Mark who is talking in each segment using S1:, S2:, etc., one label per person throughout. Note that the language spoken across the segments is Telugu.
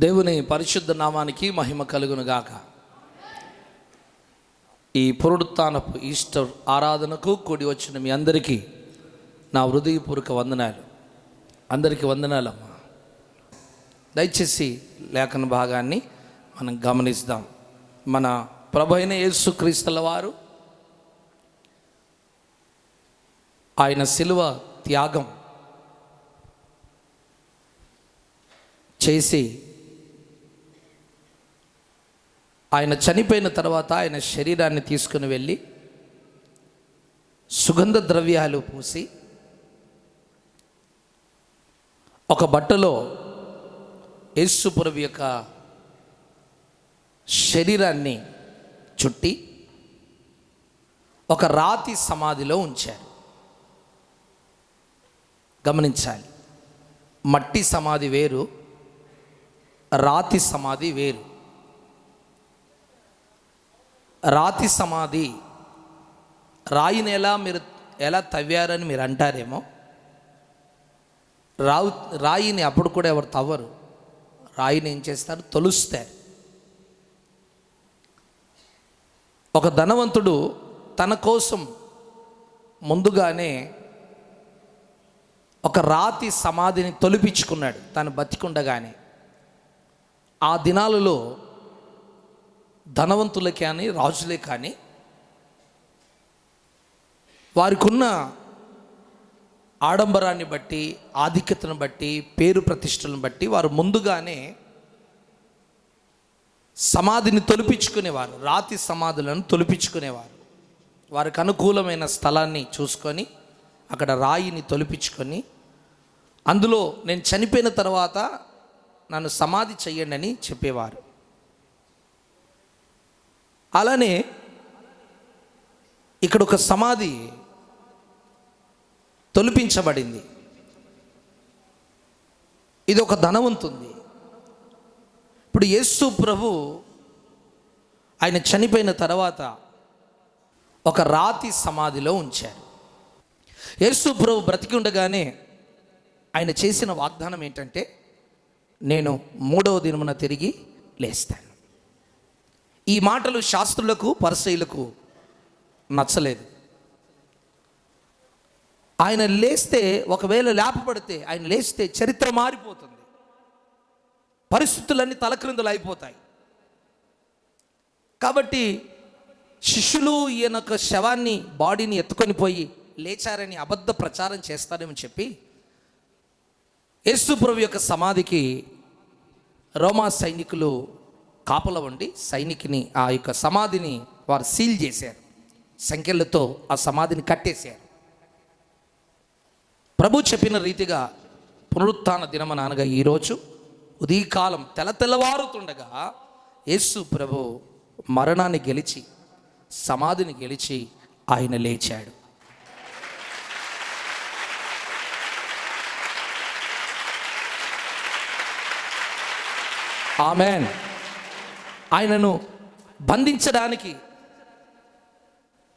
S1: దేవుని పరిశుద్ధ నామానికి మహిమ కలుగును గాక. ఈ పునరుత్థానపు ఈస్టర్ ఆరాధనకు కూడి వచ్చిన మీ అందరికీ నా హృదయపూర్వక వందనాలు. అందరికీ వందనాలమ్మా. దయచేసి లేఖన భాగాన్ని మనం గమనిద్దాం. మన ప్రభు అయిన యేసుక్రీస్తుల వారు ఆయన శిలువ త్యాగం చేసి ఆయన చనిపోయిన తర్వాత ఆయన శరీరాన్ని తీసుకుని వెళ్ళి సుగంధ ద్రవ్యాలు పూసి ఒక బట్టలో యేసు ప్రభు యొక్క శరీరాన్ని చుట్టి ఒక రాతి సమాధిలో ఉంచారు. గమనించాలి, మట్టి సమాధి వేరు, రాతి సమాధి వేరు. రాతి సమాధి రాయిని మీరు ఎలా తవ్వారని మీరు అంటారేమో. రాయిని అప్పుడు కూడా ఎవరు తవ్వరు. రాయిని ఏం చేస్తారు? తొలుస్తారు. ఒక ధనవంతుడు తన కోసం ముందుగానే ఒక రాతి సమాధిని తొలిపించుకున్నాడు తను బతికుండగానే. ఆ దినాలలో ధనవంతులే కానీ రాజులే కానీ వారికి ఉన్న ఆడంబరాన్ని బట్టి, ఆధిక్యతను బట్టి, పేరు ప్రతిష్టలను బట్టి వారు ముందుగానే సమాధిని తొలిపించుకునేవారు. రాతి సమాధులను తొలిపించుకునేవారు. వారికి అనుకూలమైన స్థలాన్ని చూసుకొని అక్కడ రాయిని తొలిపించుకొని అందులో నేను చనిపోయిన తర్వాత నన్ను సమాధి చెయ్యండి అని చెప్పేవారు. అలానే ఇక్కడ ఒక సమాధి తొలిపించబడింది. ఇది ఒక ధనవంతుంది. ఇప్పుడు యేసు ప్రభు ఆయన చనిపోయిన తర్వాత ఒక రాతి సమాధిలో ఉంచారు. యేసు ప్రభు బ్రతికి ఉండగానే ఆయన చేసిన వాగ్దానం ఏంటంటే, నేను 3వ దినమున తిరిగి లేస్తాను. ఈ మాటలు శాస్త్రులకు, పరిసయ్యులకు నచ్చలేదు. ఆయన లేస్తే, ఒకవేళ లేపబడితే, ఆయన లేస్తే చరిత్ర మారిపోతుంది, పరిస్థితులన్నీ తలక్రిందులు అయిపోతాయి. కాబట్టి శిష్యులు ఈయనొక శవాన్ని, బాడీని ఎత్తుకొని పోయి లేచారని అబద్ధ ప్రచారం చేస్తారేమని చెప్పి యేసు ప్రభు యొక్క సమాధికి రోమా సైనికులు కాపలా ఉండి సైనికుని ఆ యొక్క సమాధిని వారు సీల్ చేశారు. సంఖ్యలతో ఆ సమాధిని కట్టేశారు. ప్రభు చెప్పిన రీతిగా పునరుత్థాన దినమన అనగా ఈరోజు ఉదయకాలం తెల్లవారుతుండగా యేసు ప్రభు మరణాన్ని గెలిచి, సమాధిని గెలిచి ఆయన లేచాడు. ఆమేన్. ఆయనను బంధించడానికి,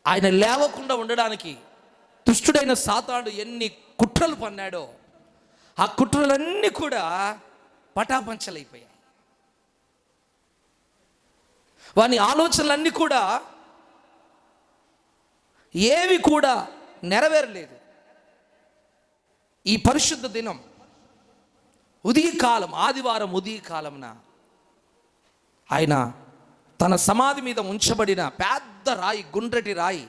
S1: ఆయన లేవకుండా ఉండడానికి దుష్టుడైన సాతానుడు ఎన్ని కుట్రలు పన్నాడో ఆ కుట్రలన్నీ కూడా పటాపంచలైపోయాయి. వాని ఆలోచనలన్నీ కూడా ఏవి కూడా నెరవేరలేదు. ఈ పరిశుద్ధ దినం ఉదయకాలం, ఆదివారం ఉదయకాలంన ఆయన తన సమాధి మీద ఉంచబడిన పెద్ద రాయి, గుండ్రటి రాయి,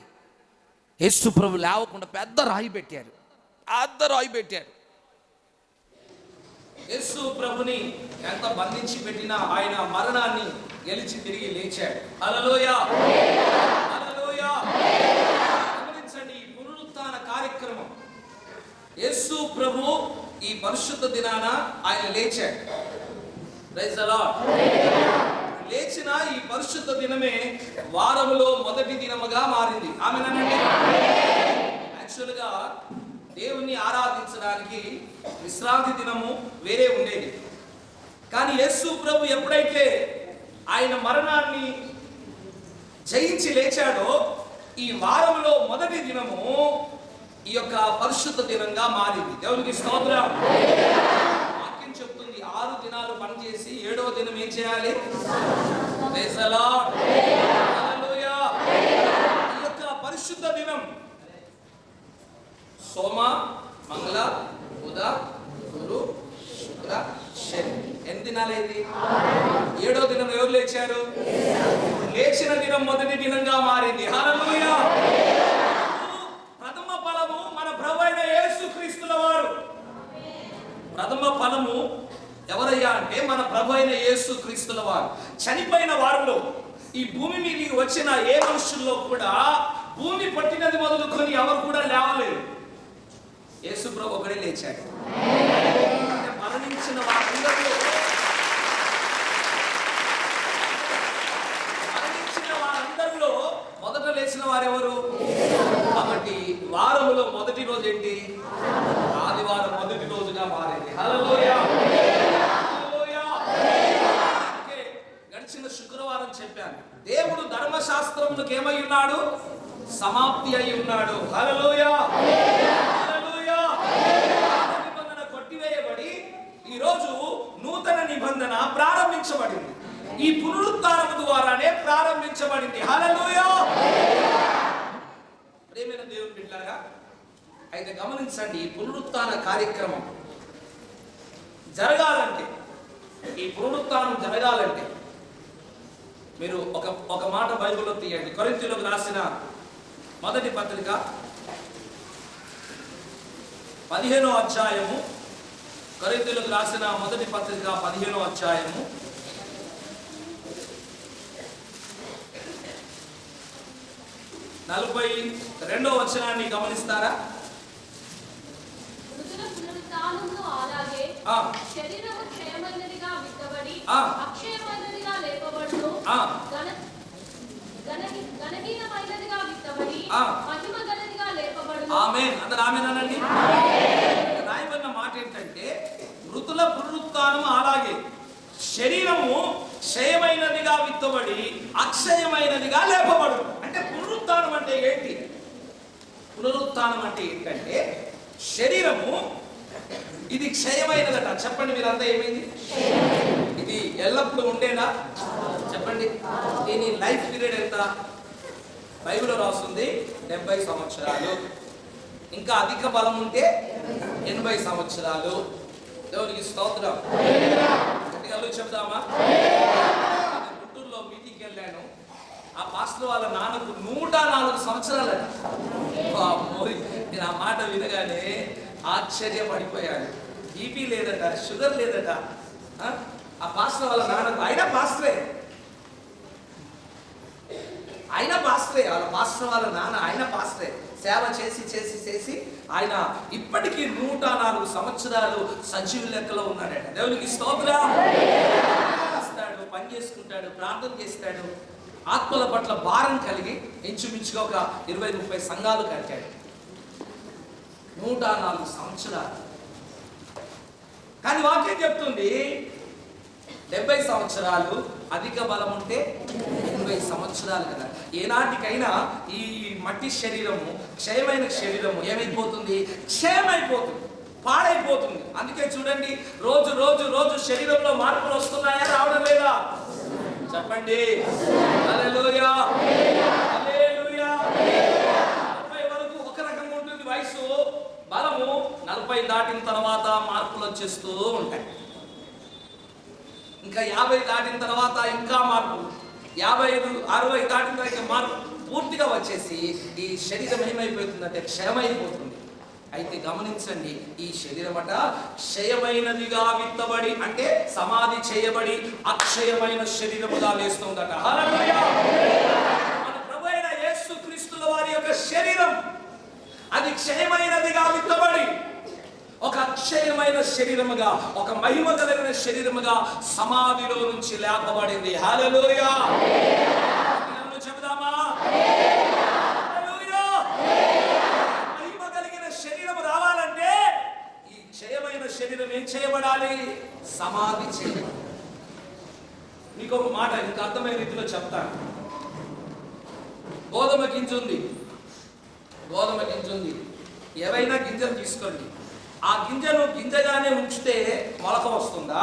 S1: యేసు ప్రభు లేవకుండా పెద్ద రాయి పెట్టారు. యేసు ప్రభుని ఎంత బంధించి పెట్టినా ఆయన మరణాన్ని గెలిచి తిరిగి లేచాడు. హల్లెలూయా, హల్లెలూయా. గమనించండి, ఈ పునరుత్థాన కార్యక్రమం యేసు ప్రభు ఈ పరిశుద్ధ దినాన ఆయన లేచాడు. Praise the lord. లేచిన ఈ పరిశుద్ధ దినమే వారములో మొదటి దినముగా మారింది. ఆమేనండి. యాక్చువల్గా దేవుణ్ణి ఆరాధించడానికి విశ్రాంతి దినము వేరే ఉండేది. కానీ యేసు ప్రభు ఎప్పుడైతే ఆయన మరణాన్ని జయించి లేచాడో ఈ వారంలో మొదటి దినము ఈ యొక్క పరిశుద్ధ దినంగా మారింది. దేవునికి స్తోత్రం. వాక్యం చెప్తుంది 6 దినాలు పని చేసి 7వ దినం ఏం చేయాలి? ప్రైజ్ ది లార్డ్, హల్లెలూయా. ఈ యొక్క పరిశుద్ధ దినం సోమ, మంగళ, బుధ, గురు, శుక్ర, శని. ఎన్ని దినాలైంది? 7వ దినం ఎవరు లేచారు? లేచిన దినం మొదటి దినంగా మారింది. హల్లెలూయా. ప్రథమ ఫలము మన ప్రభువైన యేసుక్రీస్తుల వారు. ప్రథమ ఫలము ఎవరయ్యా అంటే మన ప్రభువైన యేసుక్రీస్తుల వారు. చనిపోయిన వారిలో ఈ భూమి మీదకి వచ్చిన ఏ మనుషుల్లో కూడా భూమి పట్టినది మొదలుకొని ఎవరు కూడా లేవలేదు. యేసు ప్రభు ఒకడే లేచాడు. మరణించిన వారందరిలో మొదట లేచిన వారెవరు? కాబట్టి వారములో మొదటి రోజు ఏంటి? ఆదివారం మొదటి రోజుగా మారింది. హల్లెలూయా, హల్లెలూయా. గడిచిన శుక్రవారం చెప్పాను, దేవుడు ధర్మశాస్త్రములకు ఏమై ఉన్నాడు? సమాప్తి అయి ఉన్నాడు. హల్లెలూయా, హల్లెలూయా. నిబంధన కొట్టివేయబడి ఈ రోజు నూతన నిబంధన ప్రారంభించబడింది. ఈ పునరుత్థానము ద్వారానే ప్రారంభించబడింది. హల్లెలూయా. ప్రియమైన దేవుని బిడ్డలారా, అయితే గమనించండి, ఈ పునరుత్థాన కార్యక్రమం జరగాలంటే, ఈ పునరుత్థానం జరగాలంటే మీరు ఒక మాట బైబిల్లో తీయండి. కొరింథీయులకు రాసిన మొదటి పత్రిక 15వ అధ్యాయము. కొరింథీయులకు రాసిన మొదటి పత్రిక 15వ అధ్యాయము 42వ వచనాన్ని గమనిస్తారా?
S2: శరీరము క్షయమైనదిగా విత్తబడి అక్షయమైనదిగా లేపబడును, ఘనహీనమైనదిగా విత్తబడి మహిమ గలదిగా లేపబడును.
S1: ఆమేన్. అందరూ ఆమేన్ అనండి. రాయబడిన మాట ఏంటంటే, మృతుల పునరుత్థానం అలాగే శరీరము క్షయమైనదిగా విత్తబడి అక్షయమైనదిగా లేపబడు. అంటే పునరుత్థానం అంటే ఏంటి? పునరుత్థానం అంటే ఏంటంటే శరీరము ఇది క్షయమైనదట. చెప్పండి మీరంతా, ఏమైంది? ఇది ఎల్లప్పుడూ ఉండేనా? చెప్పండి. దీని లైఫ్ పీరియడ్ ఎంత? బైబిల్లో రాస్తుంది 70 సంవత్సరాలు. ఇంకా అధిక బలం ఉంటే 80 సంవత్సరాలు. దేవునికి స్తోత్రం. గట్టిగా చెప్దామా? గుంటూరులో మీటింగ్కి వెళ్ళాను. ఆ పాస్టర్ వాళ్ళ నాన్నకు 104 సంవత్సరాలు. నేను ఆ మాట వినగానే ఆశ్చర్యపడిపోయాను. బీపీ లేదట, షుగర్ లేదట. ఆ పాస్టర్ వాళ్ళ నాన్నకు, అయినా పాస్టరే, వాళ్ళ పాస్టర్ వాళ్ళ నాన్న ఆయన పాస్టరే. సేవ చేసి చేసి చేసి ఆయన ఇప్పటికీ 104 సంవత్సరాలు సజీవ లెక్కలో ఉన్నాడట. దేవునికి స్తోత్రం. చేస్తాడు, పని చేసుకుంటాడు, ప్రార్థన చేస్తాడు. ఆత్మల పట్ల భారం కలిగి ఇంచుమించుగా ఒక 20-30 సంఘాలు కట్టాడు. 104 సంవత్సరాలు. కానీ వాక్యం చెప్తుంది 70 సంవత్సరాలు, అధిక బలం ఉంటే 80 సంవత్సరాలు కదా. ఏనాటికైనా ఈ మట్టి శరీరము, క్షయమైన శరీరము ఏమైపోతుంది? క్షయమైపోతుంది, పాడైపోతుంది. అందుకే చూడండి, రోజు రోజు రోజు శరీరంలో మార్పులు వస్తున్నాయా, రావడం లేదా? చెప్పండి. హల్లెలూయా, హల్లెలూయా. 40 వరకు ఒక రకంగా ఉంటుంది వయసు, బలము. 40 దాటిన తర్వాత మార్పులు వచ్చేస్తూ ఉంటాయి. ఇంకా 50 దాటిన తర్వాత ఇంకా మార్పు, 55, 60 దాటిన తర్వాత మార్పు పూర్తిగా వచ్చేసి ఈ శరీరం ఏమైపోతుందంటే క్షయమైపోతుంది. అయితే గమనించండి, ఈ శరీరం అట క్షయమైనదిగా విత్తబడి, అంటే సమాధి చేయబడి అక్షయమైన శరీరముగా లేస్తుందట. హల్లెలూయా. మన ప్రభువైన యేసుక్రీస్తుల వారి యొక్క శరీరం అది క్షయమైనదిగా విత్తబడి ఒక అక్షయమైన శరీరముగా, ఒక మహిమ కలిగిన శరీరముగా సమాధిలో నుంచి లేపబడింది. హల్లెలూయా. చెబుదామా? హల్లెలూయా. మహిమ కలిగిన శరీరం రావాలంటే ఈ క్షయమైన శరీరం ఏం చేయబడాలి? సమాధి చేయబడాలి. మీకు ఒక మాట ఇంకా అర్థమైన రీతిలో చెప్తాను. గోధుమ గింజ ఉంది. ఏవైనా గింజలు తీసుకోండి. ఆ గింజను గింజగానే ఉంచితే మొలక వస్తుందా?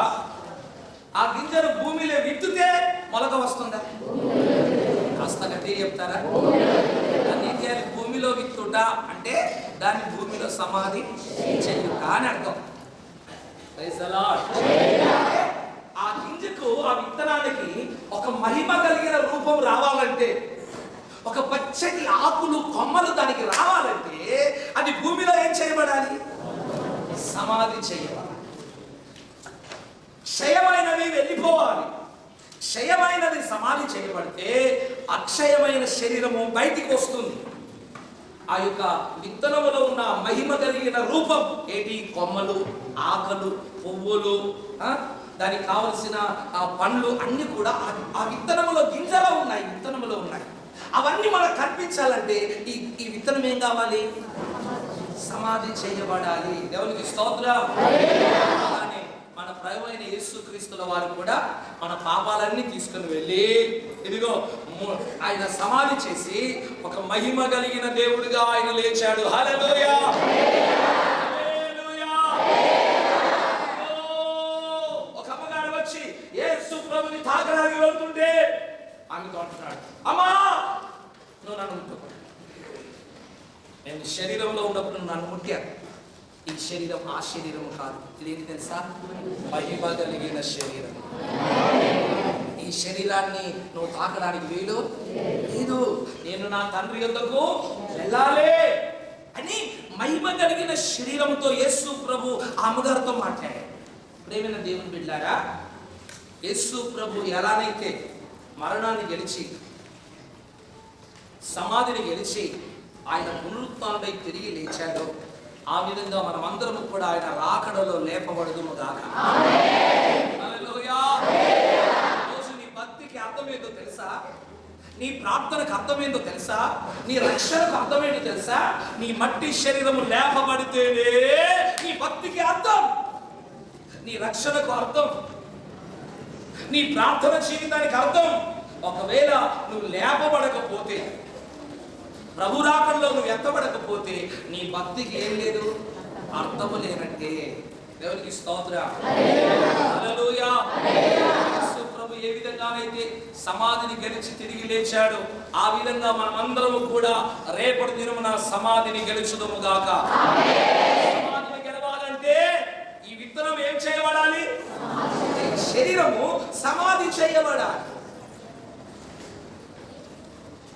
S1: ఆ గింజను భూమిలో విత్తుతే మొలక వస్తుందా? కాస్త గట్టిగా చెప్తారా? దాన్ని ఏం చేయాలి? భూమిలో విత్తుట అంటే దాన్ని భూమిలో సమాధి చెయ్యుట అని అర్థం. Praise the lord. ఆ గింజకు, ఆ విత్తనానికి ఒక మహిమ కలిగిన రూపం రావాలంటే, ఒక పచ్చటి ఆకులు కొమ్మలు దానికి రావాలంటే అది భూమిలో ఏం చేయబడాలి? సమాధి చేయబడాలి. క్షయమైనవి వెళ్ళిపోవాలి. క్షయమైనది సమాధి చేయబడితే అక్షయమైన శరీరము బయటికి వస్తుంది. ఆ యొక్క విత్తనములో ఉన్న మహిమ కలిగిన రూపం ఏంటి? కొమ్మలు, ఆకలు, పువ్వులు, దానికి కావలసిన ఆ పండ్లు అన్ని కూడా ఆ విత్తనములో గింజలో ఉన్నాయి, విత్తనములో ఉన్నాయి. అవన్నీ మనకు కనిపించాలంటే ఈ విత్తనం ఏం కావాలి? సమాధి చేయబడాలి. దేవునికి స్తోత్రం. అలానే మన ప్రభువైన యేసుక్రీస్తుల వారు కూడా మన పాపాలన్నీ తీసుకుని వెళ్ళి ఇదిగో ఆయన సమాధి చేసి ఒక మహిమ కలిగిన దేవుడిగా ఆయన లేచాడు. హల్లెలూయా. ఒక అమ్మగారు వచ్చి యేసు ప్రభుని తాకడానికి వెళ్తుంటే ఆమెతో అంటున్నాడు, అమ్మా నువ్వు నన్ను ముట్టుకో. నేను శరీరంలో ఉన్నప్పుడు నువ్వు నన్ను ముట్టాను. ఈ శరీరం ఆ శరీరం కాదు. ఇదేంటి తెలుసా? మహిమ కలిగిన శరీరం. ఈ శరీరాన్ని నువ్వు తాకడానికి వీలు లేదు. నేను నా తండ్రి యొద్దకు వెళ్ళాలి అని మహిమ కలిగిన శరీరంతో యేసు ప్రభు అమ్మగారితో మాట్లాడాడు. ప్రేమైన దేవుని బిడ్డలారా, యేసు ప్రభు ఎలానైతే మరణాన్ని గెలిచి సమాధిని గెలిచి ఆయన పునరుత్థానుడై తిరిగి లేచాడో ఆ విధంగా మనమందరం కూడా ఆయన రాకడలో లేపబడదుము గాక. హల్లెలూయా. రోజు నీ భక్తికి అర్థం ఏంటో తెలుసా? నీ ప్రార్థనకు అర్థమేందో తెలుసా? నీ రక్షణకు అర్థమేంటో తెలుసా? నీ మట్టి శరీరము లేపబడితేనే నీ భక్తికి అర్థం, నీ రక్షణకు అర్థం, నీ ప్రార్థన జీవితానికి అర్థం. ఒకవేళ నువ్వు లేపబడకపోతే, ప్రభు రాకడలో నువ్వు ఎత్తబడకపోతే నీ భక్తికి ఏం లేదు, అర్థము లేనట్టే. దేవునికి స్తోత్రం. హల్లెలూయా. యేసు ప్రభు ఏ విధంగానైతే సమాధిని గెలిచి తిరిగి లేచాడు, ఆ విధంగా మనమందరము కూడా రేపటి దినమున సమాధిని గెలుచుదము గాక. సమాధిని గెలవాలంటే ఈ విత్తనం ఏం చేయబడాలి? శరీరము సమాధి చేయబడాలి.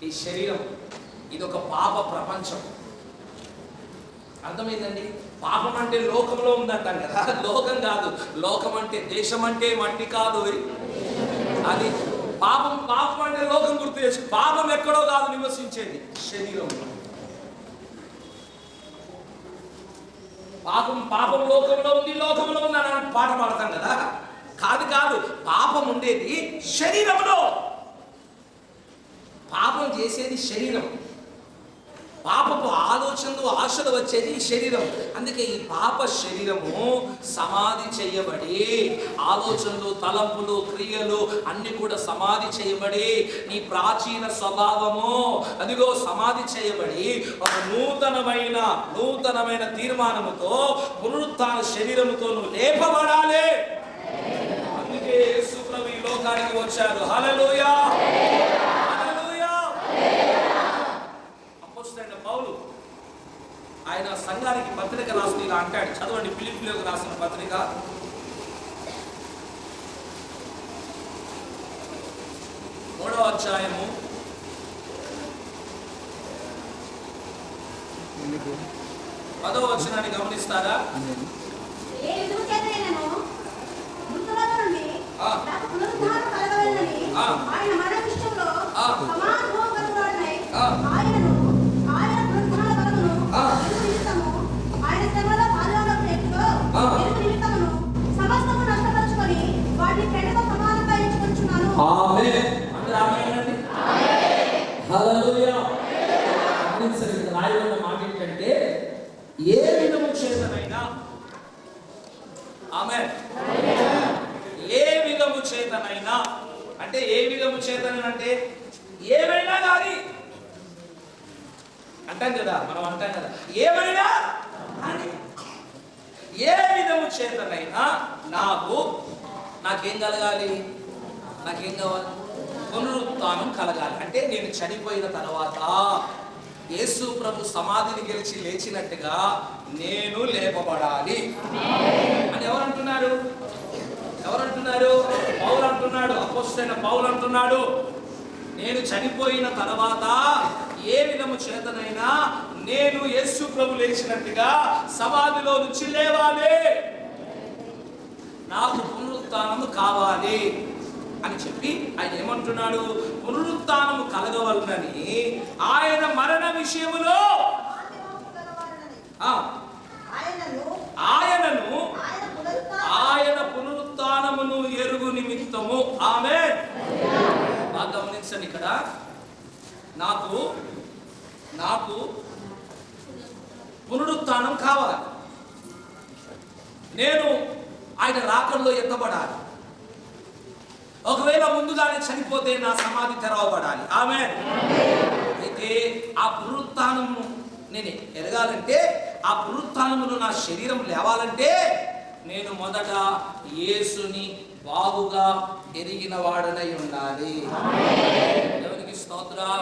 S1: ఈ శరీరం ఇది ఒక పాప ప్రపంచం. అర్థమైందండి? పాపం అంటే లోకంలో ఉందంటాం కదా. లోకం కాదు. లోకం అంటే దేశం అంటే మట్టి కాదు. అది పాపం. పాపం అంటే లోకం గుర్తు చేసి, పాపం ఎక్కడో కాదు నివసించేది, శరీరంలో. పాపం లోకంలో ఉంది, లోకంలో ఉంది అని పాట పాడతాం కదా. కాదు. పాపం ఉండేది శరీరంలో. పాపం చేసేది శరీరం. పాపపు ఆలోచనలు, ఆశలు వచ్చేది శరీరం. అందుకే ఈ పాప శరీరము సమాధి చేయబడి, ఆలోచనలు, తలంపులు, క్రియలు అన్ని కూడా సమాధి చేయబడి, నీ ప్రాచీన స్వభావము అదిగో సమాధి చేయబడి ఒక నూతనమైన తీర్మానముతో పునరుత్థాన శరీరముతో నువ్వు లేపబడాలి. అందుకే యేసు ప్రభు ఈ లోకానికి వచ్చాడు. హల్లెలూయా. పౌలు ఆయన సంఘానికి పత్రిక రాస్తూ ఇలా అంటాడు. చదవండి, ఫిలిప్పీయులకు రాసిన పత్రిక 3వ అధ్యాయము 10వ వచనాన్ని గమనిస్తారా? రాయబడిన మాట ఏంటంటే, ఏ విధము చేతనైనా, ఆమేన్, ఏ విధము చేతనైనా అంటే ఏ విధము చేతనంటే ఏమైనా కానీ అంటాం కదా, మనం అంటాం కదా, ఏమైనా కానీ. ఏ విధము చేతనైనా నాకేం కలగాలి? నాకేం కావాలి? పునరుత్థానం కలగాలి. అంటే నేను చనిపోయిన తర్వాత యేసు ప్రభు సమాధిని గెలిచి లేచినట్టుగా నేను లేపబడాలి అని ఎవరంటున్నారు? పౌలు అంటున్నాడు. అపోస్తలుడైన పౌలు అంటున్నాడు, నేను చనిపోయిన తర్వాత ఏ విధము చేతనైనా నేను యేసు ప్రభు లేచినట్టుగా సమాధిలో నుంచి లేవాలి, నాకు పునరుత్థానము కావాలి అని చెప్పి ఆయన ఏమంటున్నాడు? పునరుత్థానము కలగవలనని ఆయన మరణ విషయములో ఆయన పునరుత్థానమును ఎరుగు నిమిత్తము. ఆమేన్. బాగా గమనించండి, ఇక్కడ నాకు పునరుత్థానం కావాలి. నేను ఆయన రాకడలో ఎత్తబడాలి. ఒకవేళ ముందుగానే చనిపోతే నా సమాధి తెరవబడాలి. ఆమేన్. అయితే ఆ పునరుత్థానము నేను ఎరగాలంటే, ఆ పునరుత్థానములో నా శరీరం లేవాలంటే నేను మొదట యేసుని బాగుగా ఎరిగిన వాడనై ఉండాలి. దేవునికి స్తోత్రం.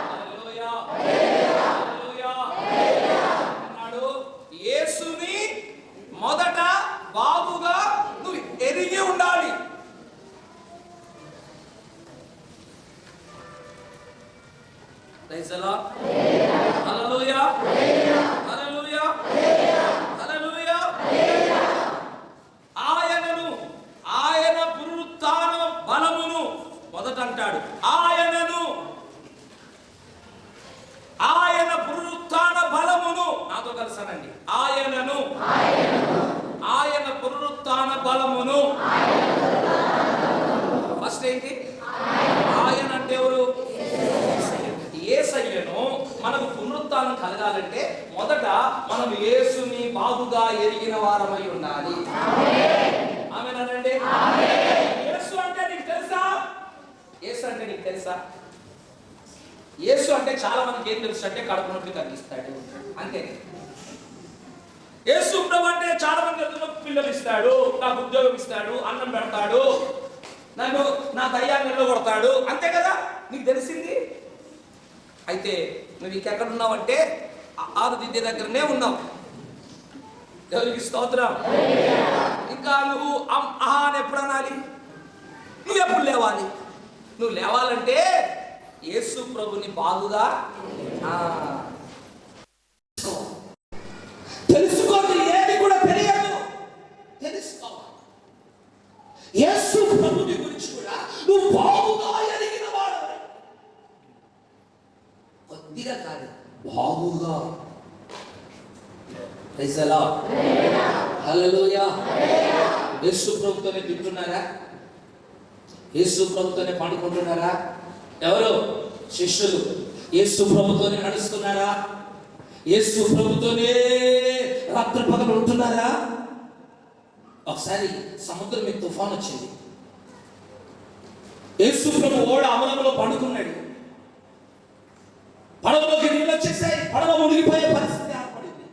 S1: హల్లెలూయా. హల్లెలూయా. అన్నాడు, యేసుని మొదట బాగుగా నువ్వు ఎరిగి ఉండాలి. Praise the Lord. హల్లెలూయా. హల్లెలూయా. హల్లెలూయా. ఆయన పునరుత్థాన బలమును మొదట అంటాడు. ఆయన పునరుత్థాన బలమును, నాతో కలిసానండి, ఆయన పునరుత్థాన బలమును. ఫస్ట్ ఏంటి? ఆయన అంటే ఎవరు? యేసయ్యను. మనకు పునరుత్థానం కలగాలంటే మొదట మనం యేసుని బాగుగా ఎరిగిన వారమై ఉండాలి. ఆమేనండి. యేసు అంటే నీకు తెలుసా? యేసు అంటే చాలా మందికి ఏం తెలుసు అంటే కడుపు నొప్పి కలిగిస్తాడు, అంతే. యేసు ప్రభు అంటే చాలా మంది పిల్లలు ఇస్తాడు, నాకు ఉద్యోగం ఇస్తాడు, అన్నం పెడతాడు, నన్ను నా దయ్యాన్ని నిలబడతాడు, అంతే కదా నీకు తెలిసింది. అయితే నువ్వు ఇంకెక్కడున్నావంటే ఆరుదిద్దే దగ్గరనే ఉన్నావు. దేవునికి స్తోత్రం. ఇంకా నువ్వు ఆహా అని ఎప్పుడు అనాలి? నువ్వు ఎప్పుడు లేవాలి? నువ్వు లేవాలంటే యేసు ప్రభుని బాగుగా తెలుసుకోండి. ఏది కూడా తెలియదు, తెలుసుకోవాలి. యేసు ప్రభుని గురించి కూడా నువ్వు బాగుగా ఎరిగిన వాడు. కొద్దిగా కాదు, బాగుగా. Praise the Lord. హల్లెలూయా. యేసు ప్రభుతోనే తింటున్నారా? యేసు ప్రభుతోనే పండుకుంటున్నారా? ఎవరు? శిష్యులు. యేసు ప్రభుతోనే నడుస్తున్నారా? యేసు ప్రభుతోనే రాత్రి పగలు ఉంటున్నారా? ఒకసారి సముద్రం మీద తుఫాన్ వచ్చింది. యేసు ప్రభు ఓడ అమలంలో పండుకున్నాడు. పడవలోకి నీళ్ళు వచ్చేసాయి, పడవ మునిగిపోయే పరిస్థితి ఏర్పడింది.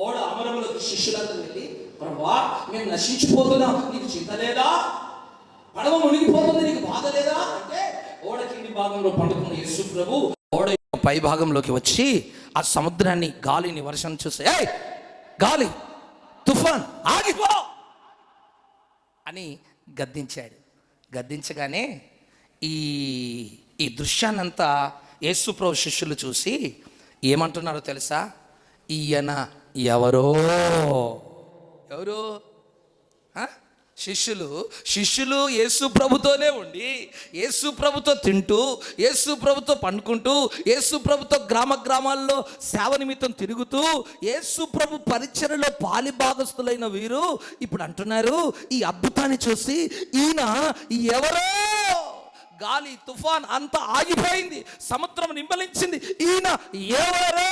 S1: ఓడ అమరంలోకి శిష్యులందరూ వెళ్ళి, ప్రభువా మేము నశించిపోతున్నాం, నీకు చింత లేదా? పడవ మునిగిపోతుంది, నీకు బాధ లేదా అంటే, ఓడ కింది భాగంలో పండుకున్న యేసు ప్రభు ఓడ పై భాగంలోకి వచ్చి ఆ సముద్రాన్ని, గాలిని, వర్షం చూసి, ఏయ్ గాలి, తుఫాన్ ఆగిపో అని గద్దించాడు. గద్దించగానే ఈ దృశ్యాన్నంతా యేసు ప్రభు శిష్యులు చూసి ఏమంటున్నారో తెలుసా? ఈయన ఎవరో. శిష్యులు యేసు ప్రభుతోనే ఉండి, యేసు ప్రభుతో తింటూ, యేసు ప్రభుతో పండుకుంటూ, యేసు ప్రభుతో గ్రామాల్లో సేవ నిమిత్తం తిరుగుతూ, యేసు ప్రభు పరిచర్యలో పాలి భాగస్తులైన వీరు ఇప్పుడు అంటున్నారు, ఈ అద్భుతాన్ని చూసి ఈయన ఎవరో. గాలి, తుఫాన్ అంతా ఆగిపోయింది, సముద్రం నింబలించింది, ఈయన ఎవరో.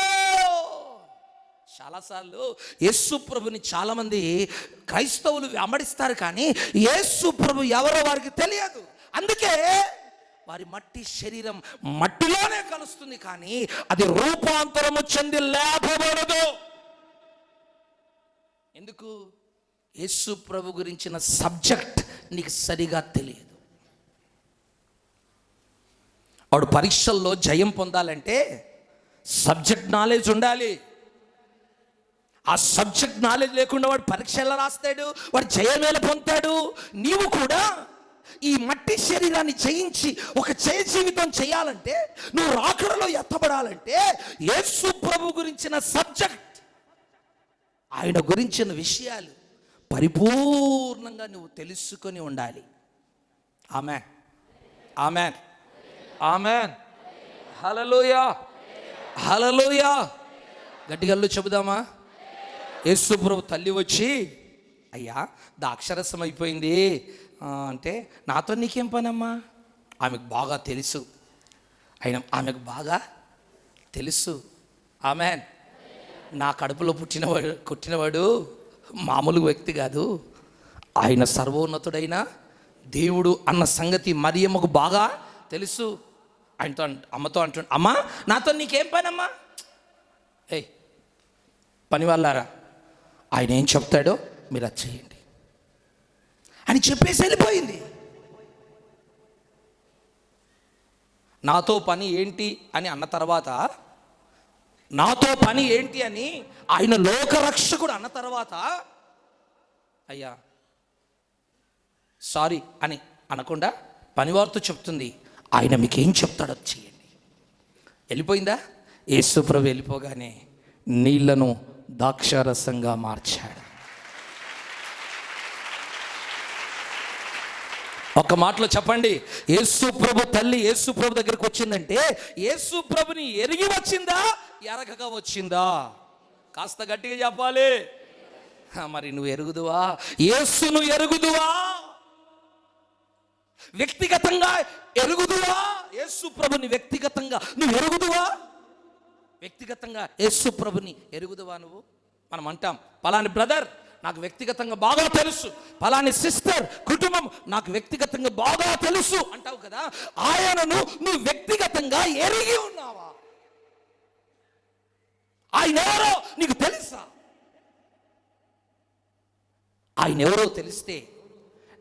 S1: చాలాసార్లు యేసు ప్రభుని చాలామంది క్రైస్తవులు వెంబడిస్తారు, కానీ యేసు ప్రభు ఎవరో వారికి తెలియదు. అందుకే వారి మట్టి శరీరం మట్టిలోనే కలుస్తుంది, కానీ అది రూపాంతరము చెంది లేపబడదు. ఎందుకు? యేసు ప్రభు గురించిన సబ్జెక్ట్ నీకు సరిగా తెలియదు. వాడు పరీక్షల్లో జయం పొందాలంటే సబ్జెక్ట్ నాలెడ్జ్ ఉండాలి. ఆ సబ్జెక్ట్ నాలెడ్జ్ లేకుండా వాడు పరీక్ష ఎలా రాస్తాడు? వాడు జయం ఎలా పొందుతాడు? నీవు కూడా ఈ మట్టి శరీరాన్ని జయించి ఒక జయ జీవితం చేయాలంటే, నువ్వు రాకడలో ఎత్తబడాలంటే యేసు ప్రభు గురించిన సబ్జెక్ట్, ఆయన గురించిన విషయాలు పరిపూర్ణంగా నువ్వు తెలుసుకొని ఉండాలి. ఆమేన్, ఆమేన్, ఆమేన్. హల్లెలూయా, హల్లెలూయా. గట్టిగా చెబుదామా? యేసు ప్రభు తల్లి వచ్చి, అయ్యా ద్రాక్షరసం అయిపోయింది అంటే, నాతో నీకేం పనమ్మా? ఆమెకు బాగా తెలుసు. ఆమెకు బాగా తెలుసు. ఆమేన్. నా కడుపులో పుట్టినవాడు మామూలు వ్యక్తి కాదు, ఆయన సర్వోన్నతుడైన దేవుడు అన్న సంగతి మరియమ్మకు బాగా తెలుసు. ఆయనతో అమ్మతో అంటుండే, అమ్మా నాతో నీకేం పనమ్మా? ఏయ్ పని వాళ్ళారా, ఆయన ఏం చెప్తాడో మీరు అది చేయండి అని చెప్పేసి వెళ్ళిపోయింది. నాతో పని ఏంటి అని అన్న తర్వాత, నాతో పని ఏంటి అని ఆయన లోకరక్షకుడు అన్న తర్వాత, అయ్యా సారీ అని అనకుండా పనివారితో చెప్తుంది, ఆయన మీకేం చెప్తాడో చేయండి. వెళ్ళిపోయిందా? యేసు ప్రభు వెళ్ళిపోగానే నీళ్లను ద్రాక్షారసంగా మార్చాడు. ఒక మాటలో చెప్పండి, యేసు ప్రభు తల్లి యేసు ప్రభు దగ్గరికి వచ్చిందంటే యేసు ప్రభుని ఎరిగి వచ్చిందా, ఎరగక వచ్చిందా? కాస్త గట్టిగా చెప్పాలి. మరి నువ్వు ఎరుగుదువా? యేసును ఎరుగుదువా? వ్యక్తిగతంగా ఎరుగుదువా? యేసు ప్రభుని వ్యక్తిగతంగా నువ్వు ఎరుగుదువా? వ్యక్తిగతంగా యేసు ప్రభుని ఎరుగుదువా? నువ్వు మనం అంటాం, పలాని బ్రదర్ నాకు వ్యక్తిగతంగా బాగా తెలుసు, పలాని సిస్టర్ కుటుంబం నాకు వ్యక్తిగతంగా బాగా తెలుసు అంటావు కదా. ఆయనను నువ్వు వ్యక్తిగతంగా ఎరిగి ఉన్నావా? ఆయన ఎవరో నీకు తెలుసా? ఆయన ఎవరో తెలిస్తే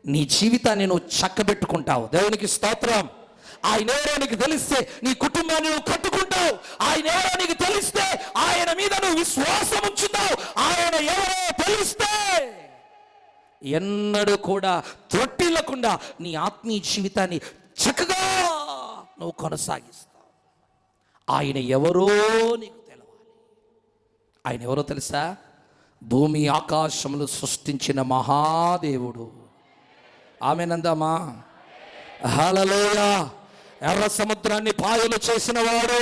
S1: నీ జీవితాన్ని నువ్వు చక్కబెట్టుకుంటావు. దేవునికి స్తోత్రం. ఆయన ఎవరో నీకు తెలిస్తే నీ కుటుంబాన్ని నువ్వు కట్టుకుంటావు. ఆయన ఎవరో నీకు తెలిస్తే ఆయన మీద నువ్వు విశ్వాసం ఉంచుతావు. ఆయన ఎవరో తెలిస్తే ఎన్నడూ కూడా త్రొట్టిల్లకుండా నీ ఆత్మీయ జీవితాన్ని చక్కగా నువ్వు కొనసాగిస్తావు. ఆయన ఎవరో నీకు తెలవాలి. ఆయన ఎవరో తెలుసా? భూమి ఆకాశములు సృష్టించిన మహాదేవుడు. ఆమేనందామా? హల్లెలూయా. ఎర్ర సముద్రాన్ని పాయలు చేసిన వాడు,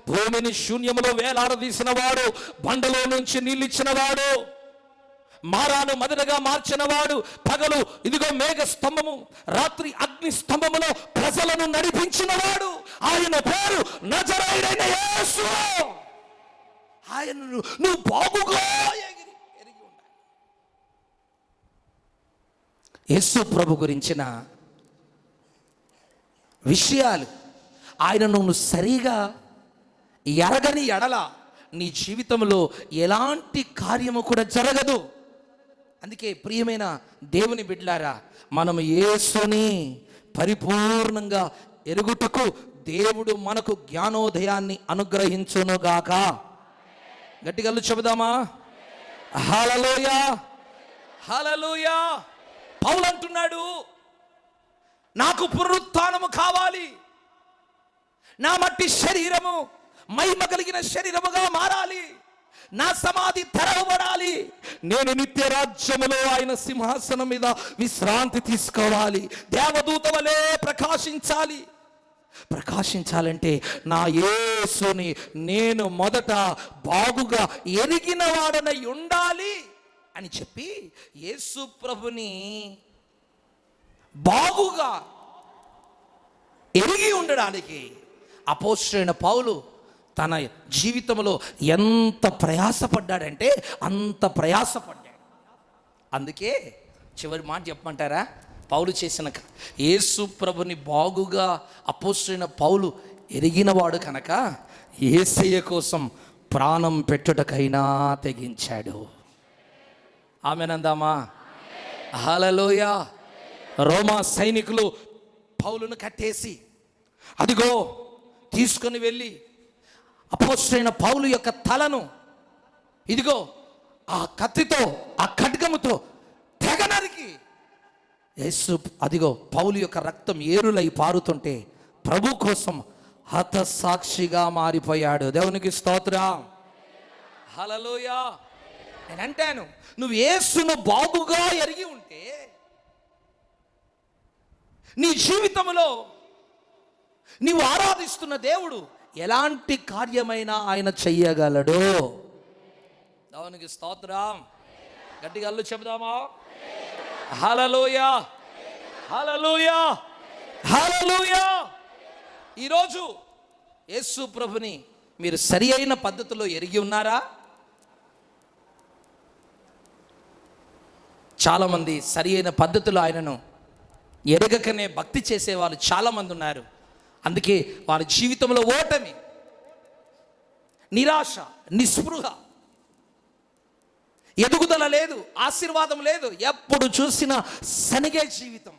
S1: భూమిని శూన్యములో వేలాడదీసిన వాడు, బండలో నుంచి నీళ్ళిచ్చిన వాడు, మారాను మదిరగా మార్చిన వాడు, పగలు ఇదిగో మేఘ స్తంభము, రాత్రి అగ్ని స్తంభములో ప్రజలను నడిపించిన వాడు, ఆయన పేరు నజరేయుడైన యేసు. ఆయనను నువ్వు బాగుగా ఎరిగి ఉండాలి. యేసు ప్రభు గురించిన విషయాలు ఆయనను నువ్వు సరిగా ఎరగని ఎడల నీ జీవితంలో ఎలాంటి కార్యము కూడా జరగదు. అందుకే ప్రియమైన దేవుని బిడ్డలారా, మనం యేసుని పరిపూర్ణంగా ఎరుగుటకు దేవుడు మనకు జ్ఞానోదయాన్ని అనుగ్రహించునుగాక. గట్టిగా చెబుదామా? హల్లెలూయా, హల్లెలూయా. పౌలు అంటున్నాడు, నాకు పునరుత్థానము కావాలి, నా మట్టి శరీరము మహిమ కలిగిన శరీరముగా మారాలి, నా సమాధి తెరవబడాలి, నేను నిత్య రాజ్యములో ఆయన సింహాసనం మీద విశ్రాంతి తీసుకోవాలి, దేవదూత వలె ప్రకాశించాలి. ప్రకాశించాలంటే నా యేసుని నేను మొదట బాగుగా ఎరిగిన వాడనై ఉండాలి అని చెప్పి యేసు ప్రభుని బాగుగా ఎరిగి ఉండడానికి అపోస్తలుడైన పౌలు తన జీవితంలో ఎంత ప్రయాసపడ్డాడంటే అంత ప్రయాసపడ్డాడు. అందుకే చివరి మాట చెప్పమంటారా? పౌలు చేసిన యేసు ప్రభుని బాగుగా అపోస్తలుడైన పౌలు ఎరిగినవాడు కనుక యేసయ్య కోసం ప్రాణం పెట్టుటకైనా తెగించాడు. ఆమెనందామా? హల్లెలూయా. రోమా సైనికులు పౌలును కట్టేసి అదిగో తీసుకొని వెళ్ళి అపోస్తలుడైన పౌలు యొక్క తలను ఇదిగో ఆ కత్తితో ఆ ఖడ్గముతో తెగ నరికి యేసు అదిగో పౌలు యొక్క రక్తం ఏరులై పారుతుంటే ప్రభు కోసం హతసాక్షిగా మారిపోయాడు. దేవునికి స్తోత్రం. హల్లెలూయా. నేను అంటాను, నువ్వు యేసును బాగుగా ఎరిగి ఉంటే నీ జీవితంలో నీవు ఆరాధిస్తున్న దేవుడు ఎలాంటి కార్యమైనా ఆయన చెయ్యగలడు. దేవునికి స్తోత్రం. గట్టిగా అల్లు చెబుదామా? హల్లెలూయా, హల్లెలూయా, హల్లెలూయా. ఈరోజు యేసు ప్రభుని మీరు సరి అయిన పద్ధతిలో ఎరిగి ఉన్నారా? చాలామంది సరి అయిన పద్ధతిలో ఆయనను ఎరగకనే భక్తి చేసేవాళ్ళు చాలామంది ఉన్నారు. అందుకే వారి జీవితంలో ఓటమి, నిరాశ, నిస్పృహ, ఎదుగుదల లేదు, ఆశీర్వాదం లేదు. ఎప్పుడు చూసినా సనిగే జీవితం,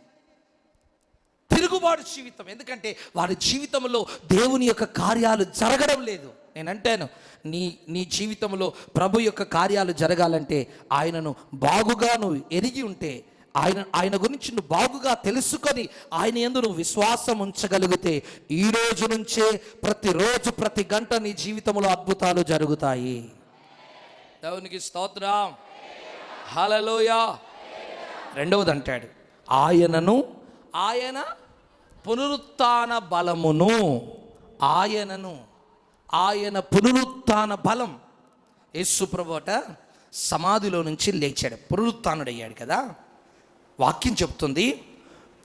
S1: తిరుగుబాటు జీవితం. ఎందుకంటే వారి జీవితంలో దేవుని యొక్క కార్యాలు జరగడం లేదు. నేను అంటాను, నీ జీవితంలో ప్రభు యొక్క కార్యాలు జరగాలంటే ఆయనను బాగుగా నువ్వు ఎరిగి ఉంటే, ఆయన గురించి నువ్వు బాగుగా తెలుసుకొని ఆయన యందు నువ్వు విశ్వాసం ఉంచగలిగితే ఈ రోజు నుంచే ప్రతిరోజు ప్రతి గంట నీ జీవితంలో అద్భుతాలు జరుగుతాయి. దేవునికి స్తోత్రం. హల్లెలూయా. రెండవది అంటాడు, ఆయన పునరుత్థాన బలమును, ఆయన పునరుత్థాన బలం. యేసు ప్రభువట సమాధిలో నుంచి లేచాడు, పునరుత్థానుడయ్యాడు కదా. వాక్యం చెప్తుంది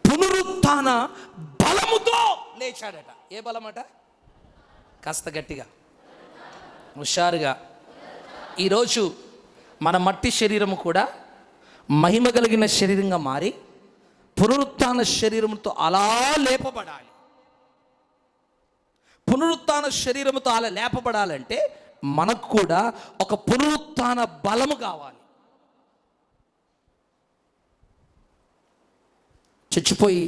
S1: పునరుత్థాన బలముతో లేచాడట. ఏ బలమట? కాస్త గట్టిగా హుషారుగా. ఈరోజు మన మట్టి శరీరము కూడా మహిమ కలిగిన శరీరంగా మారి పునరుత్థాన శరీరముతో అలా లేపబడాలి. పునరుత్థాన శరీరముతో అలా లేపబడాలంటే మనకు కూడా ఒక పునరుత్థాన బలము కావాలి. చచ్చిపోయి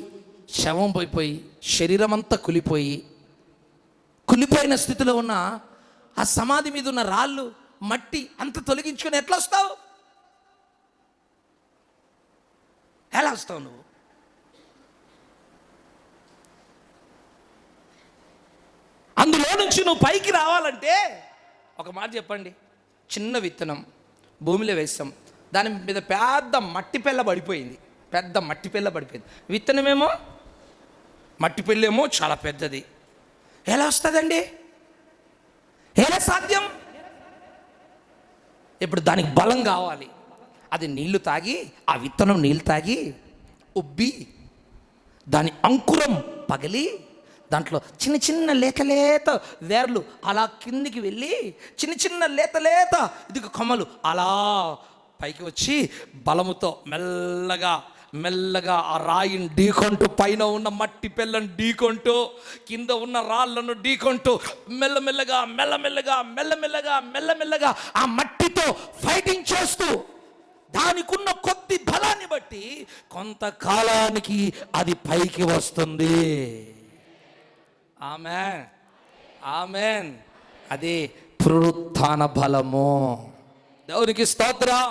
S1: శవం పోయిపోయి శరీరం అంతా కులిపోయిన స్థితిలో ఉన్న ఆ సమాధి మీద ఉన్న రాళ్ళు మట్టి అంత తొలగించుకొని ఎట్లా వస్తావు? ఎలా వస్తావు నువ్వు? అందులో నుంచి నువ్వు పైకి రావాలంటే ఒక మాట చెప్పండి. చిన్న విత్తనం భూమిలో వేస్తాం, దాని మీద పెద్ద మట్టి పెళ్ళ పడిపోయింది. విత్తనమేమో మట్టి పెళ్ళేమో చాలా పెద్దది. ఎలా వస్తుందండి? ఎలా సాధ్యం? ఇప్పుడు దానికి బలం కావాలి. అది నీళ్లు తాగి, ఆ విత్తనం నీళ్ళు తాగి ఉబ్బి దాని అంకురం పగిలి దాంట్లో చిన్న చిన్న లేత వేర్లు అలా కిందికి వెళ్ళి చిన్న లేత ఇది కొమ్మలు అలా పైకి వచ్చి బలముతో మెల్లగా ఆ రాయిని ఢీకొంటూ, పైన ఉన్న మట్టి పెళ్ళను ఢీకొంటూ, కింద ఉన్న రాళ్ళను ఢీకొంటూ మెల్లమెల్లగా ఆ మట్టితో ఫైటింగ్ చేస్తూ దానికున్న కొద్ది బలాన్ని బట్టి కొంతకాలానికి అది పైకి వస్తుంది. ఆమేన్. అదే పునరుత్థాన బలము. దేవునికి స్తోత్రం.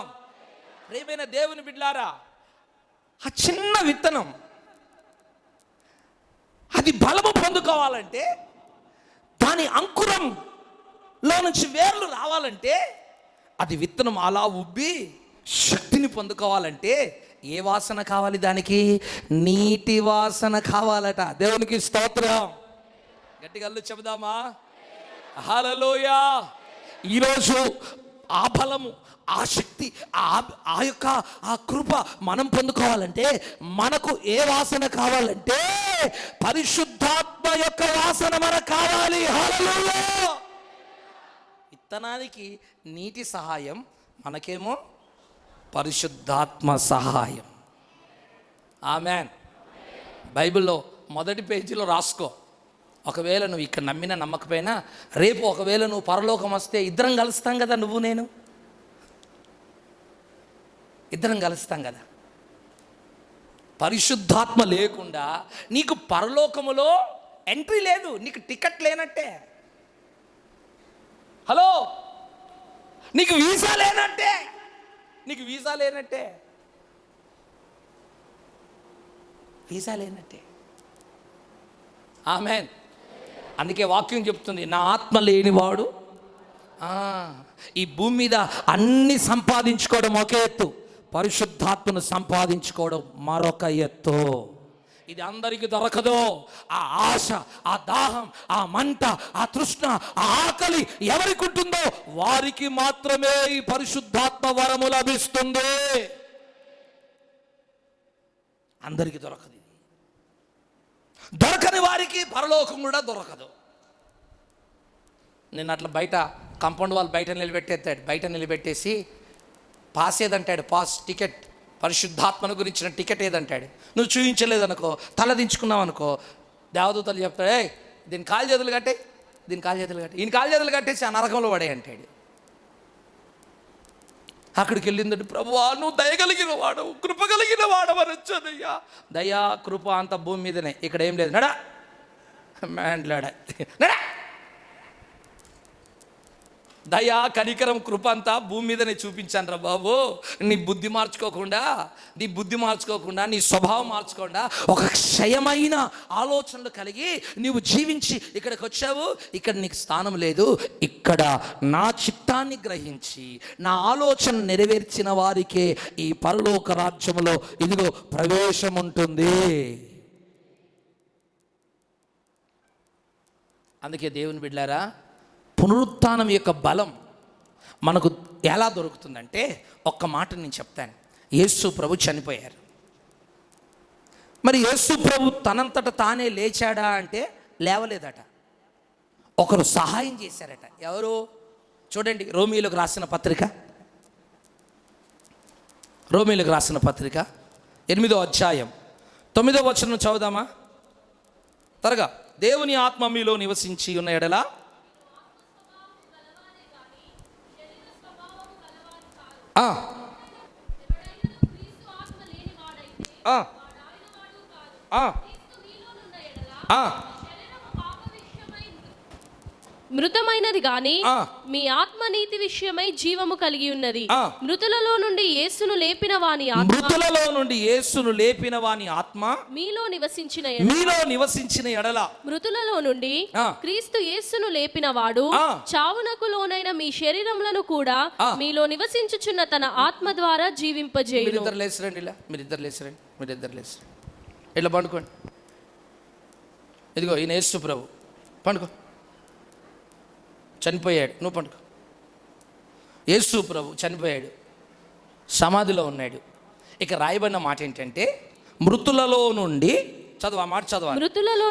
S1: ప్రియమైన దేవుని బిడ్డలారా, ఆ చిన్న విత్తనం అది బలము పొందుకోవాలంటే, దాని అంకురంలో నుంచి వేర్లు రావాలంటే, అది విత్తనం అలా ఉబ్బి శక్తిని పొందుకోవాలంటే ఏ వాసన కావాలి? దానికి నీటి వాసన కావాలట. దేవునికి స్తోత్రం. గట్టిగా చెబుదామా? హల్లెలూయా. ఈరోజు ఆ బలము, ఆ శక్తి, ఆ యొక్క ఆ కృప మనం పొందుకోవాలంటే మనకు ఏ వాసన కావాలంటే పరిశుద్ధాత్మ యొక్క వాసన మనకు కావాలి. హల్లెలూయా. విత్తనానికి నీటి సహాయం, మనకేమో పరిశుద్ధాత్మ సహాయం. ఆమేన్. బైబిల్లో మొదటి పేజీలో రాసుకో. ఒకవేళ నువ్వు ఇక్కడ నమ్మినా నమ్మకపోయినా, రేపు ఒకవేళ నువ్వు పరలోకం వస్తే ఇద్దరం కలుస్తాం కదా, నువ్వు నేను. ఇద్దరం కలుస్తాం కదా. పరిశుద్ధాత్మ లేకుండా నీకు పరలోకములో ఎంట్రీ లేదు, నీకు టికెట్ లేనట్టే. హలో, నీకు వీసా లేనట్టే, నీకు వీసా లేనట్టే, వీసా లేనట్టే. ఆమేన్. అందుకే వాక్యం చెప్తుంది, నా ఆత్మ లేనివాడు. ఈ భూమి మీద అన్ని సంపాదించుకోవడం ఒక ఎత్తు, పరిశుద్ధాత్మను సంపాదించుకోవడం మరొక ఎత్తు. ఇది అందరికీ దొరకదు. ఆ ఆశ, ఆ దాహం, ఆ మంట, ఆ తృష్ణ, ఆ ఆకలి ఎవరికి ఉంటుందో వారికి మాత్రమే ఈ పరిశుద్ధాత్మ వరము లభిస్తుంది. అందరికీ దొరకదు. దొరకని వారికి పరలోకం కూడా దొరకదు. నేను అట్లా బయట కాంపౌండ్ వాళ్ళు బయట నిలబెట్టేస్తాడు, బయట నిలబెట్టేసి పాస్ ఏదంటాడు, పాస్ టికెట్, పరిశుద్ధాత్మను గురించిన టికెట్ ఏదంటాడు. నువ్వు చూపించలేదనుకో, తల దించుకున్నావు అనుకో, దేవదూతలు చెప్తాడు, ఏ దీని కాలు చేతులు కట్టే, దీని కాలు చేతులు కట్టే, ఈయన కాలు చేతులు కట్టేసి ఆ నరకంలో పడే అంటాడు. అక్కడికి వెళ్ళిందంటే, ప్రభువా నువ్వు దయగలిగిన వాడవు, కృప కలిగిన వాడవని వచ్చానయ్యా. దయా కృప అంత భూమి మీదనే, ఇక్కడ ఏం లేదు. నడా మ్యాండ్లాడా, నడా. దయా కనికరం కృప అంతా భూమి మీదనే చూపించాను రా బాబు. నీ బుద్ధి మార్చుకోకుండా నీ స్వభావం మార్చుకోకుండా ఒక క్షయమైన ఆలోచనలు కలిగి నీవు జీవించి ఇక్కడికి వచ్చావు. ఇక్కడ నీకు స్థానం లేదు. ఇక్కడ నా చిత్తాన్ని గ్రహించి నా ఆలోచన నెరవేర్చిన వారికే ఈ పరలోక రాజ్యంలో ఇదిగో ప్రవేశం ఉంటుంది. అందుకే దేవుని బిడ్డలారా, పునరుత్థానం యొక్క బలం మనకు ఎలా దొరుకుతుందంటే, ఒక్క మాట నేను చెప్తాను. యేసు ప్రభు చనిపోయారు. మరి యేసు ప్రభు తనంతట తానే లేచాడా అంటే లేవలేదట. ఒకరు సహాయం చేశారట. ఎవరు? చూడండి, రోమీయులకు రాసిన పత్రిక 8వ అధ్యాయం 9వ వచనం చదువుదామా త్వరగా. దేవుని ఆత్మ మీలో నివసించి ఉన్న ఎడల
S2: మృతమైనది గాని మీ ఆత్మ నీతి విషయమై జీవము కలిగి ఉన్నది. మృతులలో నుండి యేసును లేపిన వాని ఆత్మ మీలో నివసించిన ఎడల మృతులలో నుండి క్రీస్తు యేసును లేపిన వాడు చావునకు లోనైన మీ శరీరములను కూడా మీలో నివసించుచున్న తన ఆత్మ ద్వారా జీవింపజేయును.
S1: మీరిద్దరు లేసిరండి. ఇట్లా పండుకోండి. ఇదిగో ఈయన యేసు ప్రభు. పండుకో. చనిపోయాడు, నువ్వు పండుకో. యేసు ప్రభు చనిపోయాడు, సమాధిలో ఉన్నాడు. ఇక రాయబడిన మాట ఏంటంటే, మృతులలో నుండి చదువు, ఆ మాట చదవాలి.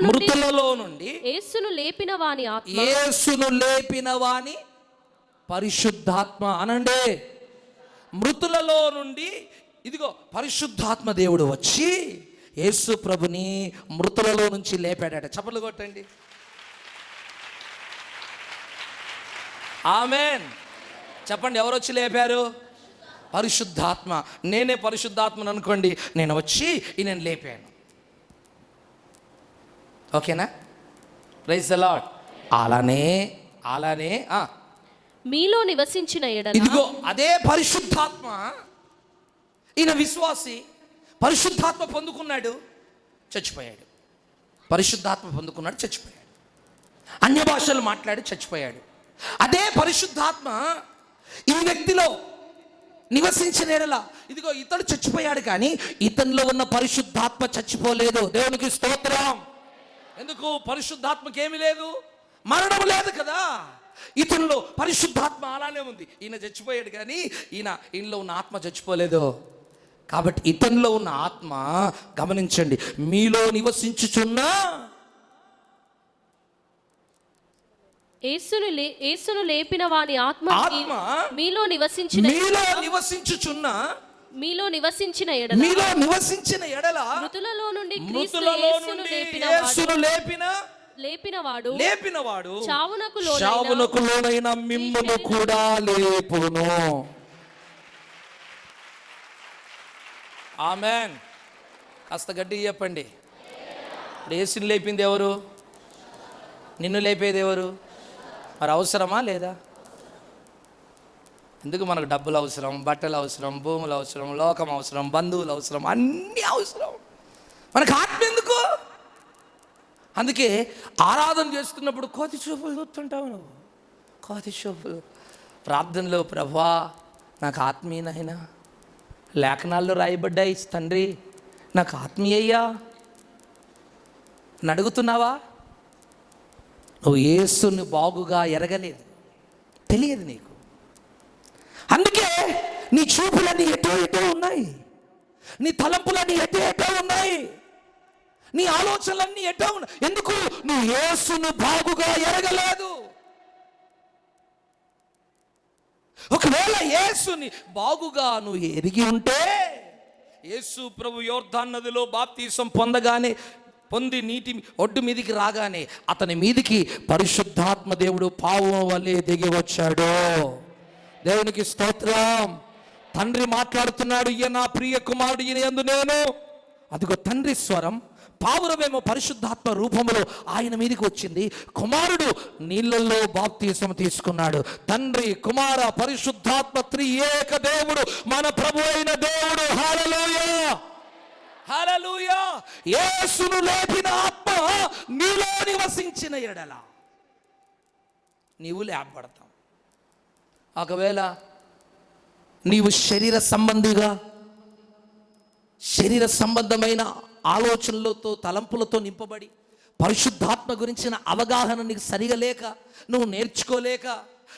S1: మృతులలో నుండి
S2: యేసును లేపిన వాని
S1: పరిశుద్ధాత్మ అనండి. మృతులలో నుండి ఇదిగో పరిశుద్ధాత్మ దేవుడు వచ్చి యేసు ప్రభుని మృతులలో నుంచి లేపాడట. చప్పట్లు కొట్టండి. ఆమేన్. చెప్పండి, ఎవరు వచ్చి లేపారు? పరిశుద్ధాత్మ. నేనే పరిశుద్ధాత్మను అనుకోండి, నేను వచ్చి ఈయనను లేపాను. ఓకేనా? Praise the lord. అలానే
S2: మీలో నివసించిన ఎడల
S1: ఇదిగో అదే పరిశుద్ధాత్మ. ఈయన విశ్వాసి, పరిశుద్ధాత్మ పొందుకున్నాడు, చచ్చిపోయాడు. పరిశుద్ధాత్మ పొందుకున్నాడు, చచ్చిపోయాడు. అన్య భాషలు మాట్లాడి చచ్చిపోయాడు. అదే పరిశుద్ధాత్మ ఈ వ్యక్తిలో నివసించిన ఎడల ఇదిగో ఇతడు చచ్చిపోయాడు, కానీ ఇతనిలో ఉన్న పరిశుద్ధాత్మ చచ్చిపోలేదు. దేవునికి స్తోత్రం. ఎందుకు? పరిశుద్ధాత్మకి ఏమీ లేదు, మరణం లేదు కదా. ఇతనిలో పరిశుద్ధాత్మ అలానే ఉంది. ఈయన చచ్చిపోయాడు, కానీ ఈయనలో ఉన్న ఆత్మ చచ్చిపోలేదు. కాబట్టి ఇతనిలో ఉన్న ఆత్మ, గమనించండి, మీలో నివసించుచున్న
S2: యేసును లేపిన వాని ఆత్మ మీలో నివసించిన
S1: ఎడల
S2: మృతులలో నుండి లేపిన వాడు
S1: చావునకు లోనైన మిమ్మును కూడా లేపును. ఆమెన్. కాస్త గట్టిగా చెప్పండి. ఇప్పుడు యేసుని లేపింది ఎవరు? నిన్ను లేపేది ఎవరు? మరి అవసరమా లేదా? ఎందుకు మనకు డబ్బులు అవసరం, బట్టలు అవసరం, భూములు అవసరం, లోకం అవసరం, బంధువులు అవసరం, అన్నీ అవసరం. మనకు ఆత్మ ఎందుకు? అందుకే ఆరాధన చేస్తున్నప్పుడు కోతి చూపులు చూస్తుంటావు నువ్వు. కోతి చూపులు. ప్రార్థనలో ప్రభువా నాకు ఆత్మీయనైనా, లేఖనాల్లో రాయబడ్డాయి తండ్రి నాకు ఆత్మీయ్యా అని అడుగుతున్నావా? నువ్వు యేసుని బాగుగా ఎరగలేదు, తెలియదు నీకు. అందుకే నీ చూపులన్నీ ఎటో ఎటో ఉన్నాయి, నీ తలంపులన్నీ ఎటో ఉన్నాయి, నీ ఆలోచనలన్నీ ఎటో ఉన్నాయి. ఎందుకు? నువ్వు యేసును బాగుగా ఎరగలేదు. ఒకవేళ యేసుని బాగుగా నువ్వు ఎరిగి ఉంటే, యేసు ప్రభు యోర్దాను నదిలో బాప్తీసం పొంది నీటి ఒడ్డు మీదికి రాగానే అతని మీదికి పరిశుద్ధాత్మ దేవుడు పావురం వల్లే దిగి వచ్చాడు. దేవునికి స్తోత్రం. తండ్రి మాట్లాడుతున్నాడు, ఈయన నా ప్రియ కుమారుడు, ఈయన యందు నేను. అదిగో తండ్రి స్వరం. పావురమేమో పరిశుద్ధాత్మ రూపంలో ఆయన మీదకి వచ్చింది. కుమారుడు నీళ్ళల్లో బాప్తీసం తీసుకున్నాడు. తండ్రి, కుమార, పరిశుద్ధాత్మ త్రియేక దేవుడు మన ప్రభు అయిన దేవుడు. హల్లెలూయా, హల్లెలూయా. యేసును లేపిన ఆత్మ నీలో నివసించిన ఎడల నీవు లేపబడతావు. ఒకవేళ నీవు శరీర సంబంధమైన ఆలోచనలతో, తలంపులతో నింపబడి పరిశుద్ధాత్మ గురించిన అవగాహన నీకు సరిగా లేక, నువ్వు నేర్చుకోలేక,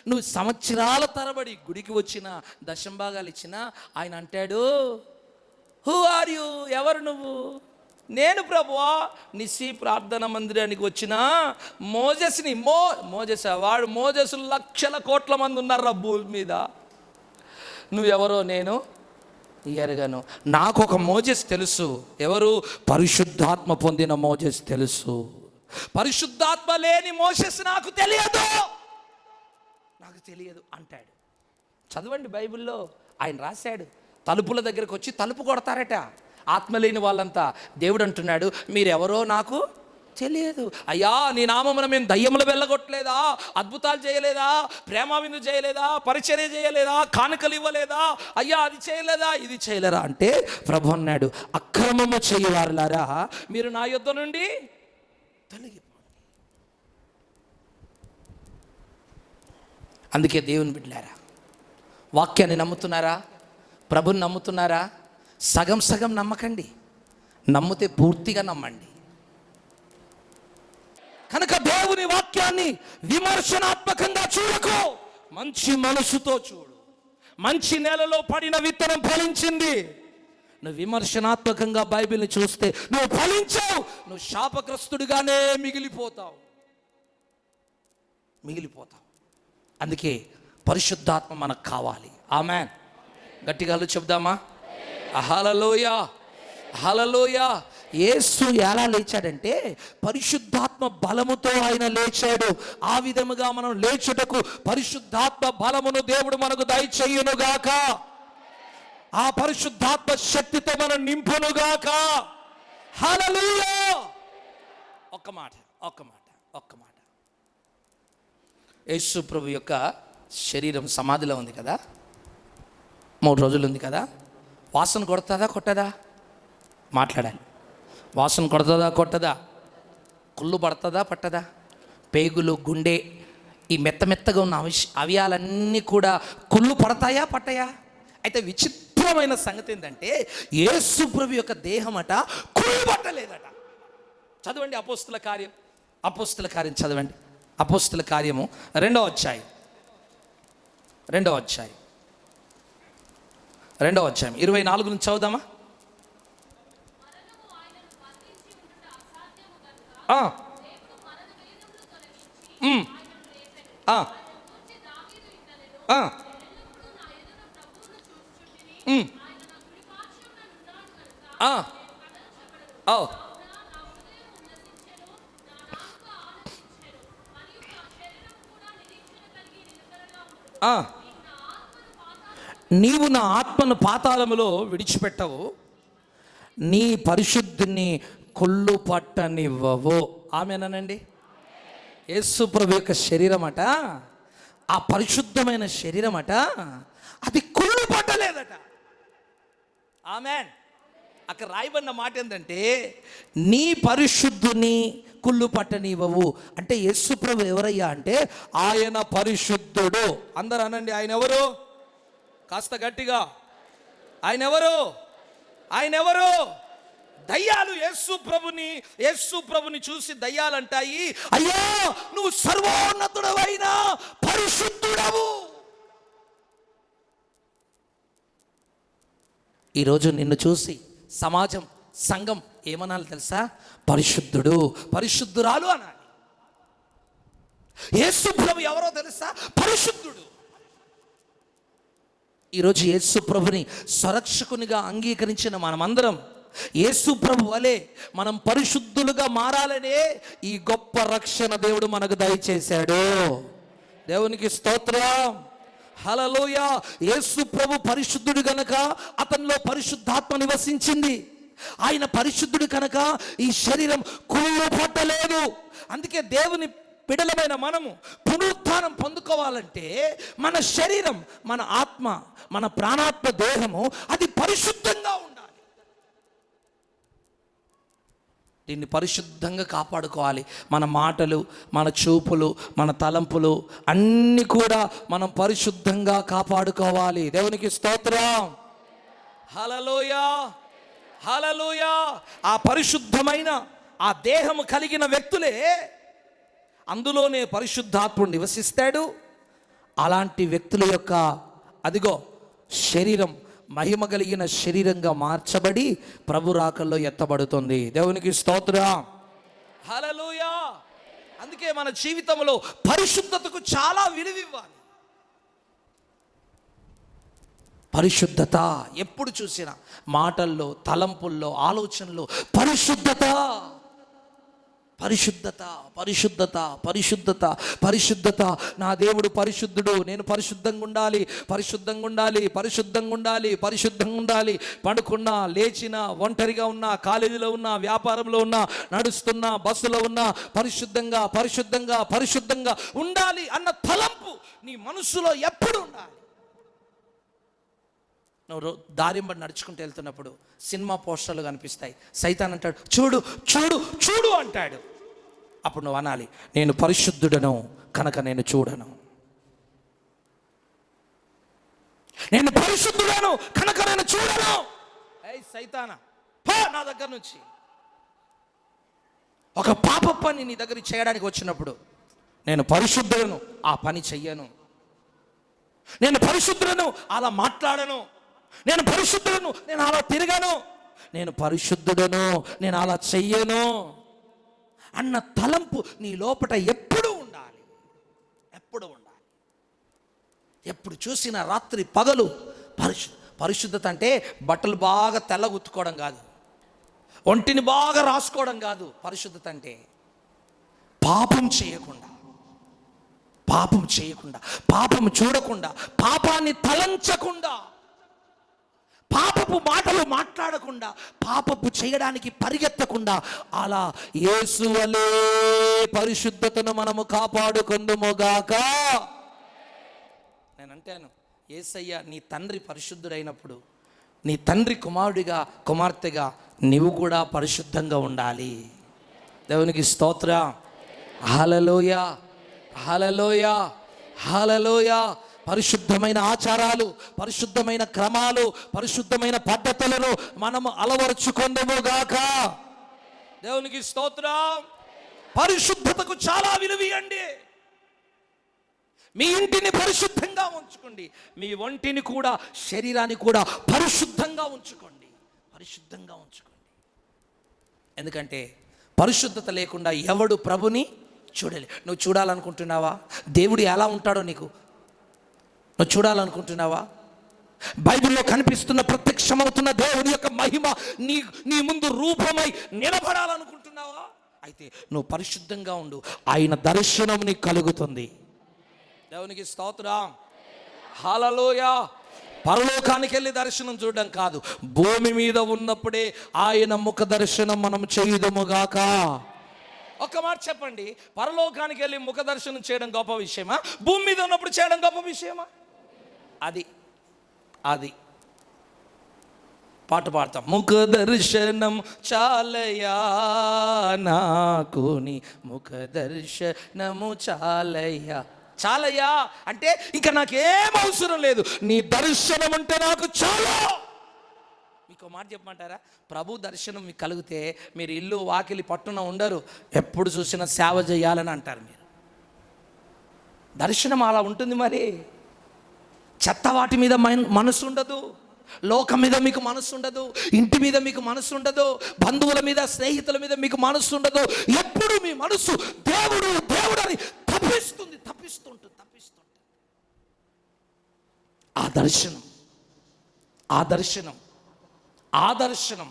S1: నువ్వు సంవత్సరాల తరబడి గుడికి వచ్చిన, దశంభాగాలు ఇచ్చినా ఆయన అంటాడు, హూ ఆర్ యు? ఎవరు నువ్వు? నేను ప్రభువా నిస్సి ప్రార్థన మందిరానికి వచ్చిన మోజెస్ని. మోజెస్ వాడు మోజెస్ లక్షల కోట్ల మంది ఉన్నారు భూమి మీద. నువ్వెవరో నేను ఎరగను. నాకు ఒక మోజెస్ తెలుసు. ఎవరు? పరిశుద్ధాత్మ పొందిన మోజెస్ తెలుసు. పరిశుద్ధాత్మ లేని మోసెస్ నాకు తెలియదు అంటాడు. చదవండి బైబిల్లో, ఆయన రాశాడు. తలుపుల దగ్గరకు వచ్చి తలుపు కొడతారట ఆత్మ లేని వాళ్ళంతా. దేవుడు అంటున్నాడు, మీరెవరో నాకు తెలియదు. అయ్యా, నీ నామమున మేము దయ్యములు వెళ్ళగొట్టలేదా, అద్భుతాలు చేయలేదా, ప్రేమ విందు చేయలేదా, పరిచర్య చేయలేదా, కానుకలు ఇవ్వలేదా, అయ్యా అది చేయలేదా, ఇది చేయలేరా అంటే ప్రభు అన్నాడు, అక్రమము చేయవారులారా మీరు నా యొద్ద నుండి తొలగిపోండి. అందుకే దేవుని బిడ్డలారా, వాక్యాన్ని నమ్ముతున్నారా? ప్రభుని నమ్ముతున్నారా? సగం సగం నమ్మకండి, నమ్మితే పూర్తిగా నమ్మండి. కనుక దేవుని వాక్యాన్ని విమర్శనాత్మకంగా చూడకు, మంచి మనసుతో చూడు. మంచి నేలలో పడిన విత్తనం ఫలించింది. నువ్వు విమర్శనాత్మకంగా బైబిల్ని చూస్తే నువ్వు ఫలించావు, నువ్వు శాపగ్రస్తుడిగానే మిగిలిపోతావు. అందుకే పరిశుద్ధాత్మ మనకు కావాలి. ఆమేన్. గట్టిగా చెప్దామా? హల్లెలూయా, హల్లెలూయా. యేసు ఎలా లేచాడంటే పరిశుద్ధాత్మ బలముతో ఆయన లేచాడు. ఆ విధముగా మనం లేచుటకు పరిశుద్ధాత్మ బలమును దేవుడు మనకు దయచేయునుగాక. ఆ పరిశుద్ధాత్మ శక్తితో మనం నింపునుగాక. హల్లెలూయా. ఒక్క మాట. యేసు ప్రభు యొక్క శరీరం సమాధిలో ఉంది కదా, 3 రోజులు ఉంది కదా. వాసన కొడుతుందా కొట్టదా? మాట్లాడాలి. వాసన కొడుతుందా కొట్టదా? కుళ్ళు పడుతుందా పట్టదా? పేగులు, గుండె, ఈ మెత్తగా ఉన్న అవయాలన్నీ కూడా కుళ్ళు పడతాయా పట్టయా? అయితే విచిత్రమైన సంగతి ఏంటంటే యేసు ప్రభు యొక్క దేహం అట కుళ్ళు పట్టలేదట. చదవండి అపోస్తుల కార్యం చదవండి. అపోస్తుల కార్యము 2వ అధ్యాయం 24 నుంచి చదువుదామా? నీవు నా ఆత్మను పాతాళములో విడిచిపెట్టవు, నీ పరిశుద్ధిని కుళ్ళు పట్టనివ్వవు. ఆమేనండి. యేసు ప్రభు యొక్క శరీరం అట, ఆ పరిశుద్ధమైన శరీరం అట, అది కుళ్ళు పట్టలేదట. ఆమేన్. అక్కడ రాయబడిన మాట ఏంటంటే నీ పరిశుద్ధుని కుళ్ళు పట్టనివ్వవు. అంటే యేసు ప్రభు ఎవరయ్యా అంటే ఆయన పరిశుద్ధుడు. అందరూ అనండి, ఆయన ఎవరు? కాస్త గట్టిగా, ఆయన ఎవరు? ఆయన ఎవరు? దయ్యాలు యేసు ప్రభుని చూసి దయ్యాలు అంటాయి, అయ్యో నువ్వు సర్వోన్నతుడవైన పరిశుద్ధుడవు. ఈరోజు నిన్ను చూసి సమాజం, సంఘం ఏమనాలి తెలుసా? పరిశుద్ధుడు, పరిశుద్ధురాలు అనాలి. యేసు ప్రభు ఎవరో తెలుసా? పరిశుద్ధుడు. ఈరోజు యేసు ప్రభుని స్వరక్షకునిగా అంగీకరించిన మనమందరం యేసు ప్రభు వలె మనం పరిశుద్ధులుగా మారాలనే ఈ గొప్ప రక్షణ దేవుడు మనకు దయచేశాడు. దేవునికి స్తోత్రం. హల్లెలూయా. యేసు ప్రభు పరిశుద్ధుడు కనుక అతనిలో పరిశుద్ధాత్మ నివసించింది. ఆయన పరిశుద్ధుడు కనుక ఈ శరీరం కుళ్ళు పట్టలేదు. అందుకే దేవుని బిడలమైన మనము పునరుత్థానం పొందుకోవాలంటే మన శరీరం, మన ఆత్మ, మన ప్రాణాత్మ దేహము అది పరిశుద్ధంగా ఉండాలి. దీన్ని పరిశుద్ధంగా కాపాడుకోవాలి. మన మాటలు, మన చూపులు, మన తలంపులు అన్నీ కూడా మనం పరిశుద్ధంగా కాపాడుకోవాలి. దేవునికి స్తోత్రం. హల్లెలూయా, హల్లెలూయా. ఆ పరిశుద్ధమైన ఆ దేహము కలిగిన వ్యక్తులే, అందులోనే పరిశుద్ధాత్ముడు నివసిస్తాడు. అలాంటి వ్యక్తుల యొక్క అదిగో శరీరం మహిమ కలిగిన శరీరంగా మార్చబడి ప్రభు రాకల్లో ఎత్తబడుతుంది. దేవునికి స్తోత్రం. హల్లెలూయా. అందుకే మన జీవితంలో పరిశుద్ధతకు చాలా విలువివ్వాలి. పరిశుద్ధత ఎప్పుడు చూసినా మాటల్లో, తలంపుల్లో, ఆలోచనలో పరిశుద్ధత, పరిశుద్ధత, పరిశుద్ధత, పరిశుద్ధత, పరిశుద్ధత. నా దేవుడు పరిశుద్ధుడు, నేను పరిశుద్ధంగా ఉండాలి, పరిశుద్ధంగా ఉండాలి, పరిశుద్ధంగా ఉండాలి, పరిశుద్ధంగా ఉండాలి. పడుకున్నా, లేచినా, ఒంటరిగా ఉన్నా, కాలేజీలో ఉన్నా, వ్యాపారంలో ఉన్నా, నడుస్తున్నా, బస్సులో ఉన్నా పరిశుద్ధంగా, పరిశుద్ధంగా, పరిశుద్ధంగా ఉండాలి అన్న తలంపు నీ మనసులో ఎప్పుడు ఉండాలి. నువ్వు దారింబడి నడుచుకుంటూ వెళ్తున్నప్పుడు సినిమా పోస్టర్లు కనిపిస్తాయి. సైతాన్ అంటాడు, చూడు చూడు చూడు అంటాడు. అప్పుడు నువ్వు అనాలి, నేను పరిశుద్ధుడను కనుక నేను చూడను. నేను పరిశుద్ధుడను కనుక నేను చూడను. ఏయ్ సైతానా, పో నా దగ్గర నుంచి. ఒక పాప పని నీ దగ్గర చేయడానికి వచ్చినప్పుడు, నేను పరిశుద్ధుడను, ఆ పని చెయ్యను. నేను పరిశుద్ధుడను, అలా మాట్లాడను. నేను పరిశుద్ధుడను, నేను అలా తిరగను. నేను పరిశుద్ధుడను, నేను అలా చెయ్యను అన్న తలంపు నీ లోపట ఎప్పుడు ఉండాలి, ఎప్పుడు ఉండాలి. ఎప్పుడు చూసినా రాత్రి పగలు పరిశుద్ధత అంటే బట్టలు బాగా తెల్లగుత్తుకోవడం కాదు, ఒంటిని బాగా రాసుకోవడం కాదు. పరిశుద్ధత అంటే పాపం చేయకుండా, పాపం చేయకుండా, పాపం చూడకుండా, పాపాన్ని తలంచకుండా, పాపపు మాటలు మాట్లాడకుండా, పాపపు చేయడానికి పరిగెత్తకుండా, అలా యేసు వలే పరిశుద్ధతను మనము కాపాడుకొందుముగాక. నేను అంటాను, యేసయ్య నీ తండ్రి పరిశుద్ధుడైనప్పుడు నీ తండ్రి కుమారుడిగా, కుమార్తెగా నీవు కూడా పరిశుద్ధంగా ఉండాలి. దేవునికి స్తోత్రం. హల్లెలూయా, హల్లెలూయా, హల్లెలూయా. పరిశుద్ధమైన ఆచారాలు, పరిశుద్ధమైన క్రమాలు, పరిశుద్ధమైన పద్ధతులను మనము అలవరుచుకొందుముగాక. దేవునికి స్తోత్రం. పరిశుద్ధతకు చాలా విలువియండి. మీ ఇంటిని పరిశుద్ధంగా ఉంచుకోండి, మీ ఒంటిని కూడా, శరీరాన్ని కూడా పరిశుద్ధంగా ఉంచుకోండి, పరిశుద్ధంగా ఉంచుకోండి. ఎందుకంటే పరిశుద్ధత లేకుండా ఎవడు ప్రభుని చూడలే. నువ్వు చూడాలనుకుంటున్నావా దేవుడు ఎలా ఉంటాడో? నువ్వు చూడాలనుకుంటున్నావా? బైబిల్లో కనిపిస్తున్న, ప్రత్యక్షమవుతున్న దేవుని యొక్క మహిమ నీ ముందు రూపమై నిలబడాలనుకుంటున్నావా? అయితే నువ్వు పరిశుద్ధంగా ఉండు, ఆయన దర్శనం నీకు కలుగుతుంది. దేవునికి స్తోత్రం. హల్లెలూయా, పరలోకానికి వెళ్ళి దర్శనం చూడడం కాదు, భూమి మీద ఉన్నప్పుడే ఆయన ముఖ దర్శనం మనం చేయుదుముగాక. ఒక్క మాట చెప్పండి, పరలోకానికి వెళ్ళి ముఖ దర్శనం చేయడం గొప్ప విషయమా, భూమి మీద ఉన్నప్పుడు చేయడం గొప్ప విషయమా? అది అది పాట పాడతాం. ముఖ దర్శనం చాలయా నాకు, నీ ముఖ దర్శనము చాలయ్యా. చాలయ్యా అంటే ఇంకా నాకేం అవసరం లేదు, నీ దర్శనం ఉంటే నాకు చాలా. మీకు మాట చెప్పమంటారా, ప్రభు దర్శనం మీకు కలిగితే మీరు ఇల్లు వాకిలి పట్టున ఉండరు, ఎప్పుడు చూసినా సేవ చేయాలని అంటారు. మీరు దర్శనం అలా ఉంటుంది. మరి చెత్త వాటి మీద మనసు ఉండదు, లోకం మీద మీకు మనసు ఉండదు, ఇంటి మీద మీకు మనసు ఉండదు, బంధువుల మీద స్నేహితుల మీద మీకు మనసు ఉండదు. ఎప్పుడు మీ మనసు దేవుడు దేవుడు అని తప్పిస్తుంటుంది. ఆ దర్శనం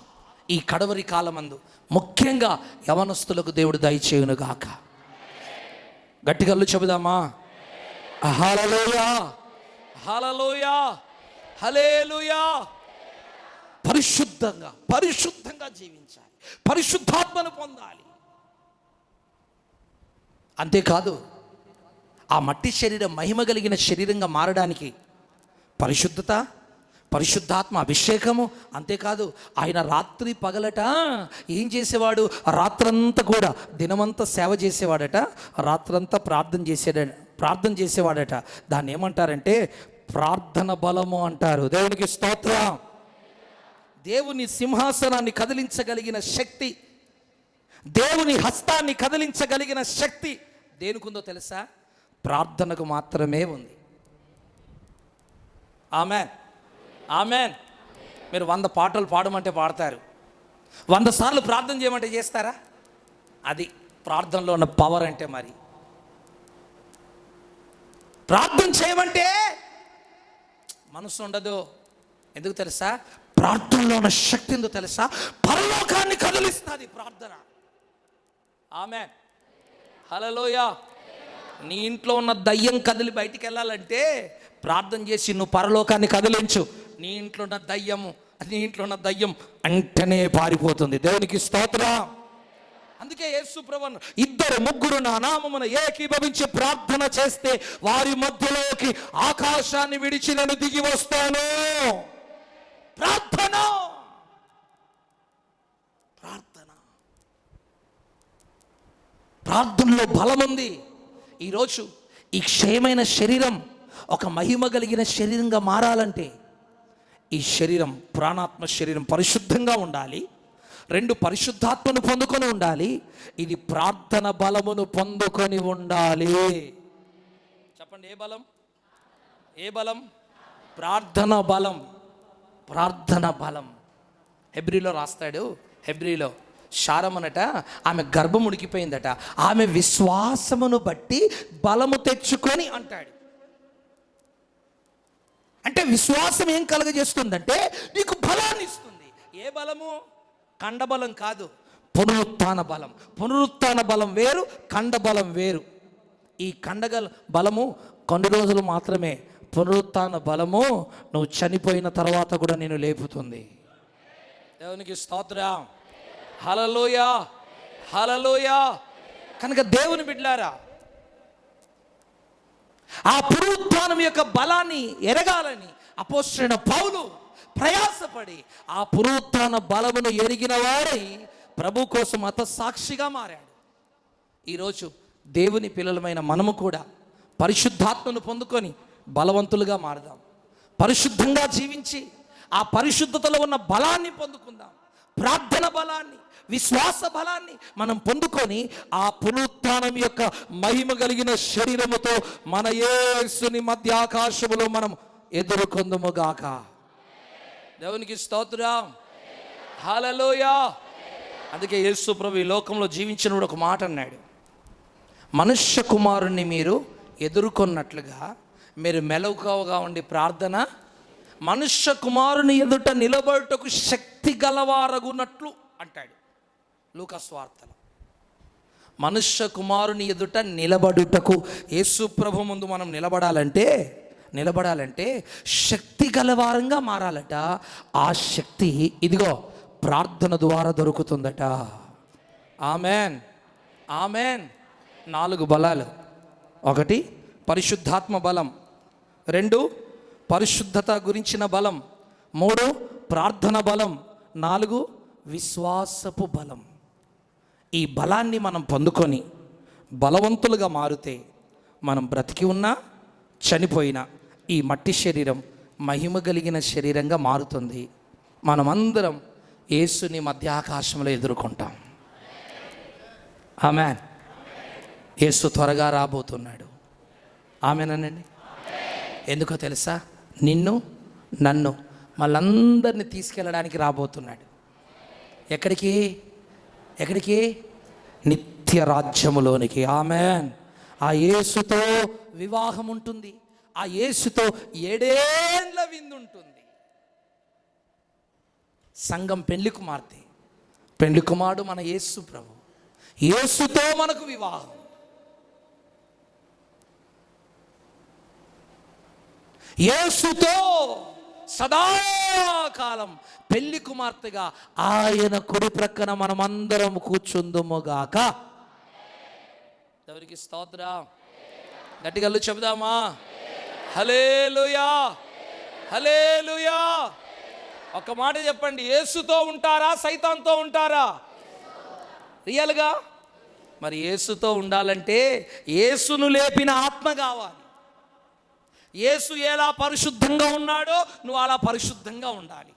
S1: ఈ కడవరి కాలమందు ముఖ్యంగా యవనస్తులకు దేవుడు దయచేయును గాక. గట్టిగా చెబుదామా? హల్లెలూయా, హల్లెలూయా, హల్లెలూయా. పరిశుద్ధంగా జీవించాలి, పరిశుద్ధాత్మను పొందాలి. అంతేకాదు, ఆ మట్టి శరీరం మహిమ కలిగిన శరీరంగా మారడానికి పరిశుద్ధత, పరిశుద్ధాత్మ అభిషేకము. అంతేకాదు, ఆయన రాత్రి పగలట ఏం చేసేవాడు? రాత్రంతా కూడా, దినమంతా సేవ చేసేవాడట, రాత్రంతా ప్రార్థన చేసేవాడట. దాన్ని ఏమంటారంటే ప్రార్థన బలము అంటారు. దేవునికి స్తోత్రం. దేవుని సింహాసనాన్ని కదిలించగలిగిన శక్తి, దేవుని హస్తాన్ని కదిలించగలిగిన శక్తి దేనికుందో తెలుసా? ప్రార్థనకు మాత్రమే ఉంది. Amen, amen. మీరు 100 పాటలు పాడమంటే పాడతారు, 100 సార్లు ప్రార్థన చేయమంటే చేస్తారా? అది ప్రార్థనలో ఉన్న పవర్ అంటే. మరి ప్రార్థన చేయమంటే మనసు ఉండదు. ఎందుకు తెలుసా? ప్రార్థనలో ఉన్న శక్తి ఎందుకు తెలుసా? పరలోకాన్ని కదిలిస్తుంది ప్రార్థన. ఆమెన్, హల్లెలూయా. నీ ఇంట్లో ఉన్న దయ్యం కదిలి బయటికి వెళ్ళాలంటే ప్రార్థన చేసి నువ్వు పరలోకాన్ని కదిలించు. నీ ఇంట్లో ఉన్న దయ్యం వెంటనే పారిపోతుంది. దేవునికి స్తోత్రం. అందుకే యేసు ప్రభువు 2 3 నా నామమున ఏకీభవించి ప్రార్థన చేస్తే వారి మధ్యలోకి ఆకాశాన్ని విడిచి నేను దిగి వస్తాను. ప్రార్థనలో బలం ఉంది. ఈరోజు ఈ క్షయమైన శరీరం ఒక మహిమ కలిగిన శరీరంగా మారాలంటే ఈ శరీరం, ప్రాణాత్మ శరీరం పరిశుద్ధంగా ఉండాలి. 2 పరిశుద్ధాత్మను పొందుకొని ఉండాలి. ఇది ప్రార్థన బలమును పొందుకొని ఉండాలి. చెప్పండి, ఏ బలం? ప్రార్థన బలం. హెబ్రీలో రాస్తాడు. హెబ్రీలో శారమనట, ఆమె గర్భం ఉడికిపోయిందట, ఆమె విశ్వాసమును బట్టి బలము తెచ్చుకొని అంటాడు. అంటే విశ్వాసం ఏం కలుగజేస్తుందంటే నీకు బలాన్ని ఇస్తుంది. ఏ బలము? కండబలం కాదు, పునరుత్థాన బలం వేరు, కండబలం వేరు. ఈ బలము కొన్ని రోజులు మాత్రమే. పునరుత్థాన బలము నువ్వు చనిపోయిన తర్వాత కూడా నేను లేపుతుంది. దేవునికి స్తోత్రం. హల్లెలూయా, హల్లెలూయా. కనుక దేవుని బిడ్డలారా, ఆ పునరుత్థానం యొక్క బలాన్ని ఎరగాలని అపోస్తలుడైన పౌలు ప్రయాసపడి ఆ పునరుత్థాన బలమును ఎరిగిన వాడై ప్రభు కోసం సాక్షిగా మారాడు. ఈరోజు దేవుని పిల్లలమైన మనము కూడా పరిశుద్ధాత్మను పొందుకొని బలవంతులుగా మారదాం. పరిశుద్ధంగా జీవించి ఆ పరిశుద్ధతలో ఉన్న బలాన్ని పొందుకుందాం. ప్రార్థన బలాన్ని, విశ్వాస బలాన్ని మనం పొందుకొని ఆ పునరుత్థానం యొక్క మహిమ కలిగిన శరీరముతో మన యేసుని మధ్య ఆకాశములో మనం ఎదుర్కొందుముగాక. దేవునికి స్తోత్రం. హల్లెలూయా. అందుకే యేసు ప్రభు ఈ లోకంలో జీవించినప్పుడు ఒక మాట అన్నాడు, మనుష్య కుమారుణ్ణి మీరు ఎదుర్కొన్నట్లుగా మీరు మెలకువగా ఉండి ప్రార్థన, మనుష్య కుమారుని ఎదుట నిలబడుటకు శక్తి గలవారగునట్లు అంటాడు లూకా సువార్తలో. మనుష్య కుమారుని ఎదుట నిలబడుటకు, యేసు ప్రభు ముందు మనం నిలబడాలంటే నిలబడాలంటే శక్తి గలవారంగా మారాలట. ఆ శక్తి ఇదిగో ప్రార్థన ద్వారా దొరుకుతుందట. Amen, amen. 4 బలాలు: 1 పరిశుద్ధాత్మ బలం, 2 పరిశుద్ధత గురించిన బలం, 3 ప్రార్థన బలం, 4 విశ్వాసపు బలం. ఈ బలాన్ని మనం పొందుకొని బలవంతులుగా మారితే మనం బ్రతికి ఉన్నా చనిపోయినా ఈ మట్టి శరీరం మహిమ కలిగిన శరీరంగా మారుతుంది. మనమందరం యేసుని మధ్యాకాశంలో ఎదుర్కొంటాం. ఆమెన్. యేసు త్వరగా రాబోతున్నాడు. ఆమెనండి. ఎందుకో తెలుసా? నిన్ను నన్ను మళ్ళందరినీ తీసుకెళ్ళడానికి రాబోతున్నాడు. ఎక్కడికి? ఎక్కడికి? నిత్య రాజ్యములోనికి. ఆమెన్. ఆ యేసుతో వివాహం ఉంటుంది. ఆ యేసుతో 7 ఏళ్ల విందు ఉంటుంది. సంఘం పెళ్లి కుమార్తె, పెళ్లి కుమారుడు మన యేసు ప్రభు. యేసుతో మనకు వివాహం. యేసుతో సదాకాలం పెళ్లి కుమార్తెగా ఆయన కుడి ప్రక్కన మనమందరం కూర్చుందుముగాక. ఎవరికి స్తోత్రం. గట్టిగా చెబుదామా? హల్లెలూయా, హల్లెలూయా. ఒక మాట చెప్పండి, యేసుతో ఉంటారా సైతాన్తో ఉంటారా? రియల్గా మరి యేసుతో ఉండాలంటే యేసును లేపిన ఆత్మ కావాలి. యేసు ఎలా పరిశుద్ధంగా ఉన్నాడో నువ్వు అలా పరిశుద్ధంగా ఉండాలి.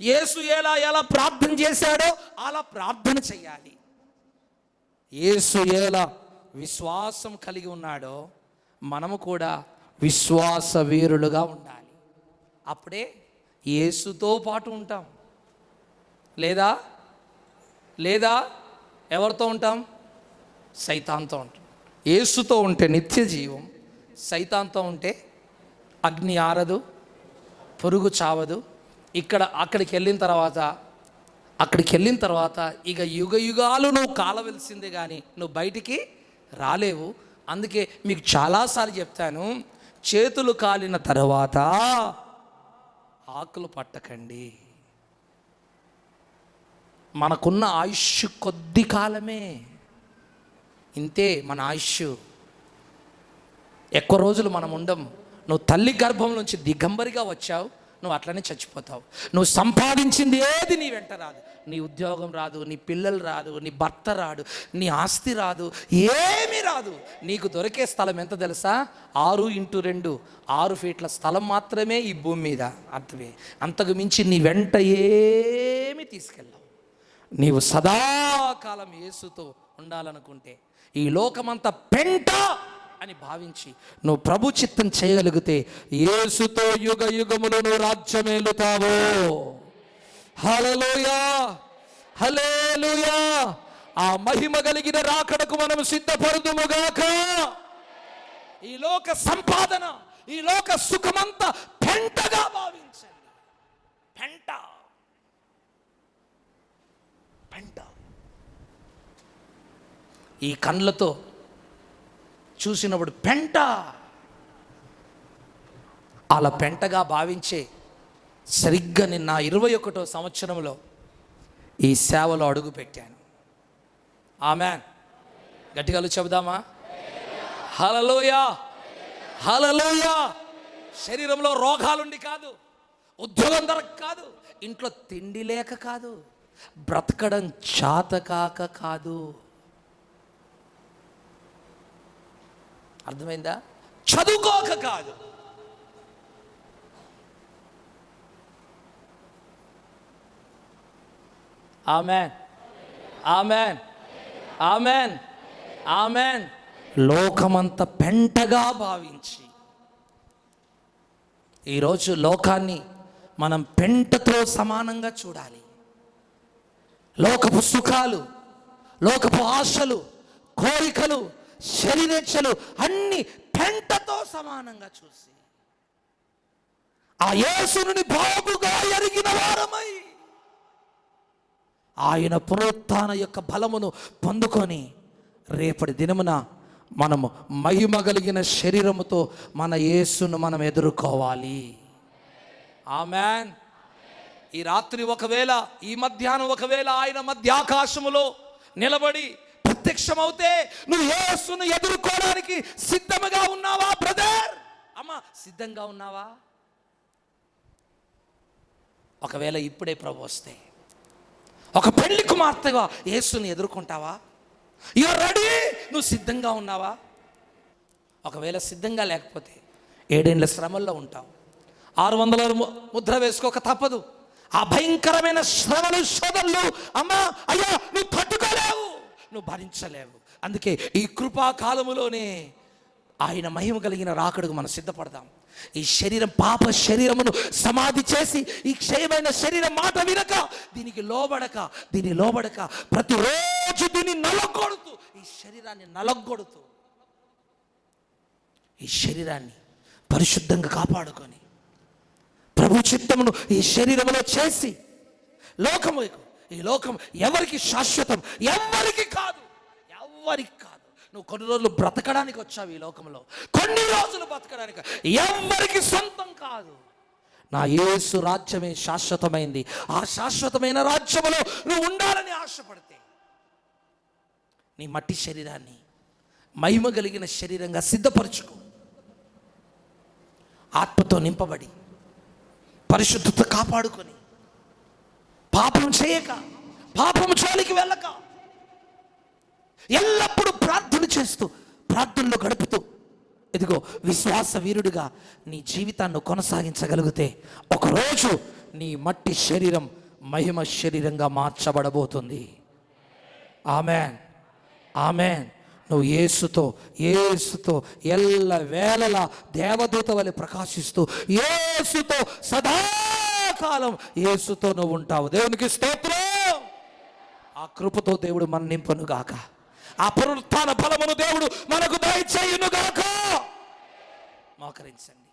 S1: యేసు ఎలా ప్రార్థన చేశాడో అలా ప్రార్థన చేయాలి. యేసు ఎలా విశ్వాసం కలిగి ఉన్నాడో మనము కూడా విశ్వాస వీరులుగా ఉండాలి. అప్పుడే యేసుతో పాటు ఉంటాం. లేదా లేదా ఎవరితో ఉంటాం? సైతాన్తో ఉంటాం. యేసుతో ఉంటే నిత్య జీవం, సైతాన్తో ఉంటే అగ్ని ఆరదు, పురుగు చావదు. అక్కడికి వెళ్ళిన తర్వాత ఇక యుగ యుగాలు నువ్వు కాలవలసిందే కానీ నువ్వు బయటికి రాలేవు. అందుకే మీకు చాలాసార్లు చెప్తాను, చేతులు కాలిన తర్వాత ఆకులు పట్టకండి. మనకున్న ఆయుష్ కొద్ది కాలమే. ఇంతే మన ఆయుష్. ఎక్కువ రోజులు మనం ఉండం. నువ్వు తల్లి గర్భం నుంచి దిగంబరిగా వచ్చావు, నువ్వు అట్లనే చచ్చిపోతావు. నువ్వు సంపాదించింది ఏది నీ వెంట రాదు. నీ ఉద్యోగం రాదు, నీ పిల్లలు రాదు, నీ భర్త రాడు, నీ ఆస్తి రాదు, ఏమీ రాదు. నీకు దొరికే స్థలం ఎంత తెలుసా? 6x2 6 ఫీట్ల స్థలం మాత్రమే ఈ భూమి మీద. అర్థమే. అంతకు మించి నీ వెంట ఏమి తీసుకెళ్ళావు. నీవు సదాకాలం యేసుతో ఉండాలనుకుంటే ఈ లోకమంతా పెంట అని భావించి నువ్వు ప్రభు చిత్తం చేయగలిగితే యేసుతో యుగ యుగములు నువ్వు రాజ్యమేలుతావు. హల్లెలూయా, హల్లెలూయా. ఆ మహిమ కలిగిన రాకడకు మనం సిద్ధపడుదుముగాక. ఈ లోక సంపాదన, ఈ లోక సుఖమంతా పెంటగా భావించండి. పెంట, పెంట. ఈ కండ్లతో చూసినప్పుడు పెంట, అలా పెంటగా భావించే సరిగ్గా నిన్న 21వ సంవత్సరంలో ఈ సేవలో అడుగు పెట్టాను. ఆమెన్. గట్టిగా చెబుదామా? హల్లెలూయా, హల్లెలూయా. శరీరంలో రోగాలుండి కాదు, ఉద్యోగం దొరక కాదు, ఇంట్లో తిండి లేక కాదు, బ్రతకడం చాతకాక కాదు. అర్థమైందా? చదువుకోక కాదు. ఆమెన్, ఆమెన్, ఆమెన్, ఆమెన్. లోకమంత పెంటగా భావించి ఈరోజు లోకాన్ని మనం పెంటతో సమానంగా చూడాలి. లోకపు సుఖాలు, లోకపు ఆశలు, కోరికలు, శరీరేచ్ఛలు అన్ని పెంటతో సమానంగా చూసి ఆ యేసుని బాగుగా ఎరిగిన వారమై ఆయన పునరుత్థాన యొక్క బలమును పొందుకొని రేపటి దినమున మనము మహిమ కలిగిన శరీరముతో మన యేసును మనం ఎదుర్కోవాలి. ఆమేన్. ఈ రాత్రి ఒకవేళ, ఈ మధ్యాహ్నం ఒకవేళ ఆయన మధ్యాకాశములో నిలబడి ప్రత్యక్షమవుతే నువ్వు యేసును ఎదుర్కోవడానికి సిద్ధముగా ఉన్నావా బ్రదర్? అమ్మా, సిద్ధంగా ఉన్నావా? ఒకవేళ ఇప్పుడే ప్రభు వస్తే ఒక పెళ్లి కుమార్తెగా యేసుని ఎదుర్కొంటావా? You're ready? నువ్వు సిద్ధంగా ఉన్నావా? ఒకవేళ సిద్ధంగా లేకపోతే 7 ఏళ్ల శ్రమల్లో ఉంటావు. 600 ముద్ర వేసుకోక తప్పదు. ఆ భయంకరమైన శ్రమలు, శోధనలు అమ్మా అయ్యా నువ్వు తట్టుకోలేవు, నువ్వు భరించలేవు. అందుకే ఈ కృపాకాలములోనే ఆయన మహిమ కలిగిన రాకడకు మనం సిద్ధపడదాం. ఈ శరీరం, పాప శరీరమును సమాధి చేసి ఈ క్షయమైన శరీరం మాట వినక, దీనికి లోబడక ప్రతిరోజు దీన్ని నలగొడుతూ, ఈ శరీరాన్ని నలగొడుతూ, ఈ శరీరాన్ని పరిశుద్ధంగా కాపాడుకొని ప్రభు చిత్తమును ఈ శరీరములో చేసి ఈ లోకం ఎవరికి శాశ్వతం, ఎవరికి కాదు. నువ్వు కొన్ని రోజులు బ్రతకడానికి వచ్చావు ఈ లోకంలో, కొన్ని రోజులు బ్రతకడానికి, ఎవరికి సొంతం కాదు. నా యేసు రాజ్యమే శాశ్వతమైంది. ఆ శాశ్వతమైన రాజ్యములో నువ్వు ఉండాలని ఆశపడితే నీ మట్టి శరీరాన్ని మహిమ కలిగిన శరీరంగా సిద్ధపరచుకో. ఆత్మతో నింపబడి పరిశుద్ధత కాపాడుకొని, పాపం చేయక, పాపం జోలికి వెళ్ళక, ఎల్లప్పుడూ ప్రార్థన చేస్తూ, ప్రార్థనలో గడుపుతూ, ఇదిగో విశ్వాస వీరుడిగా నీ జీవితాన్ని కొనసాగించగలిగితే ఒకరోజు నీ మట్టి శరీరం మహిమ శరీరంగా మార్చబడబోతుంది. ఆమేన్, ఆమేన్. నువ్వు యేసుతో ఎల్ల వేళలా దేవదూత వలె ప్రకాశిస్తూ, యేసుతో సదాకాలం యేసుతో నువ్వు ఉంటావు. దేవునికి స్తోత్రం. ఆ కృపతో దేవుడు మన నింపను గాక. ఆ పునరుత్థాన బలమును దేవుడు మనకు దయచేయును గాక. మోకరించండి.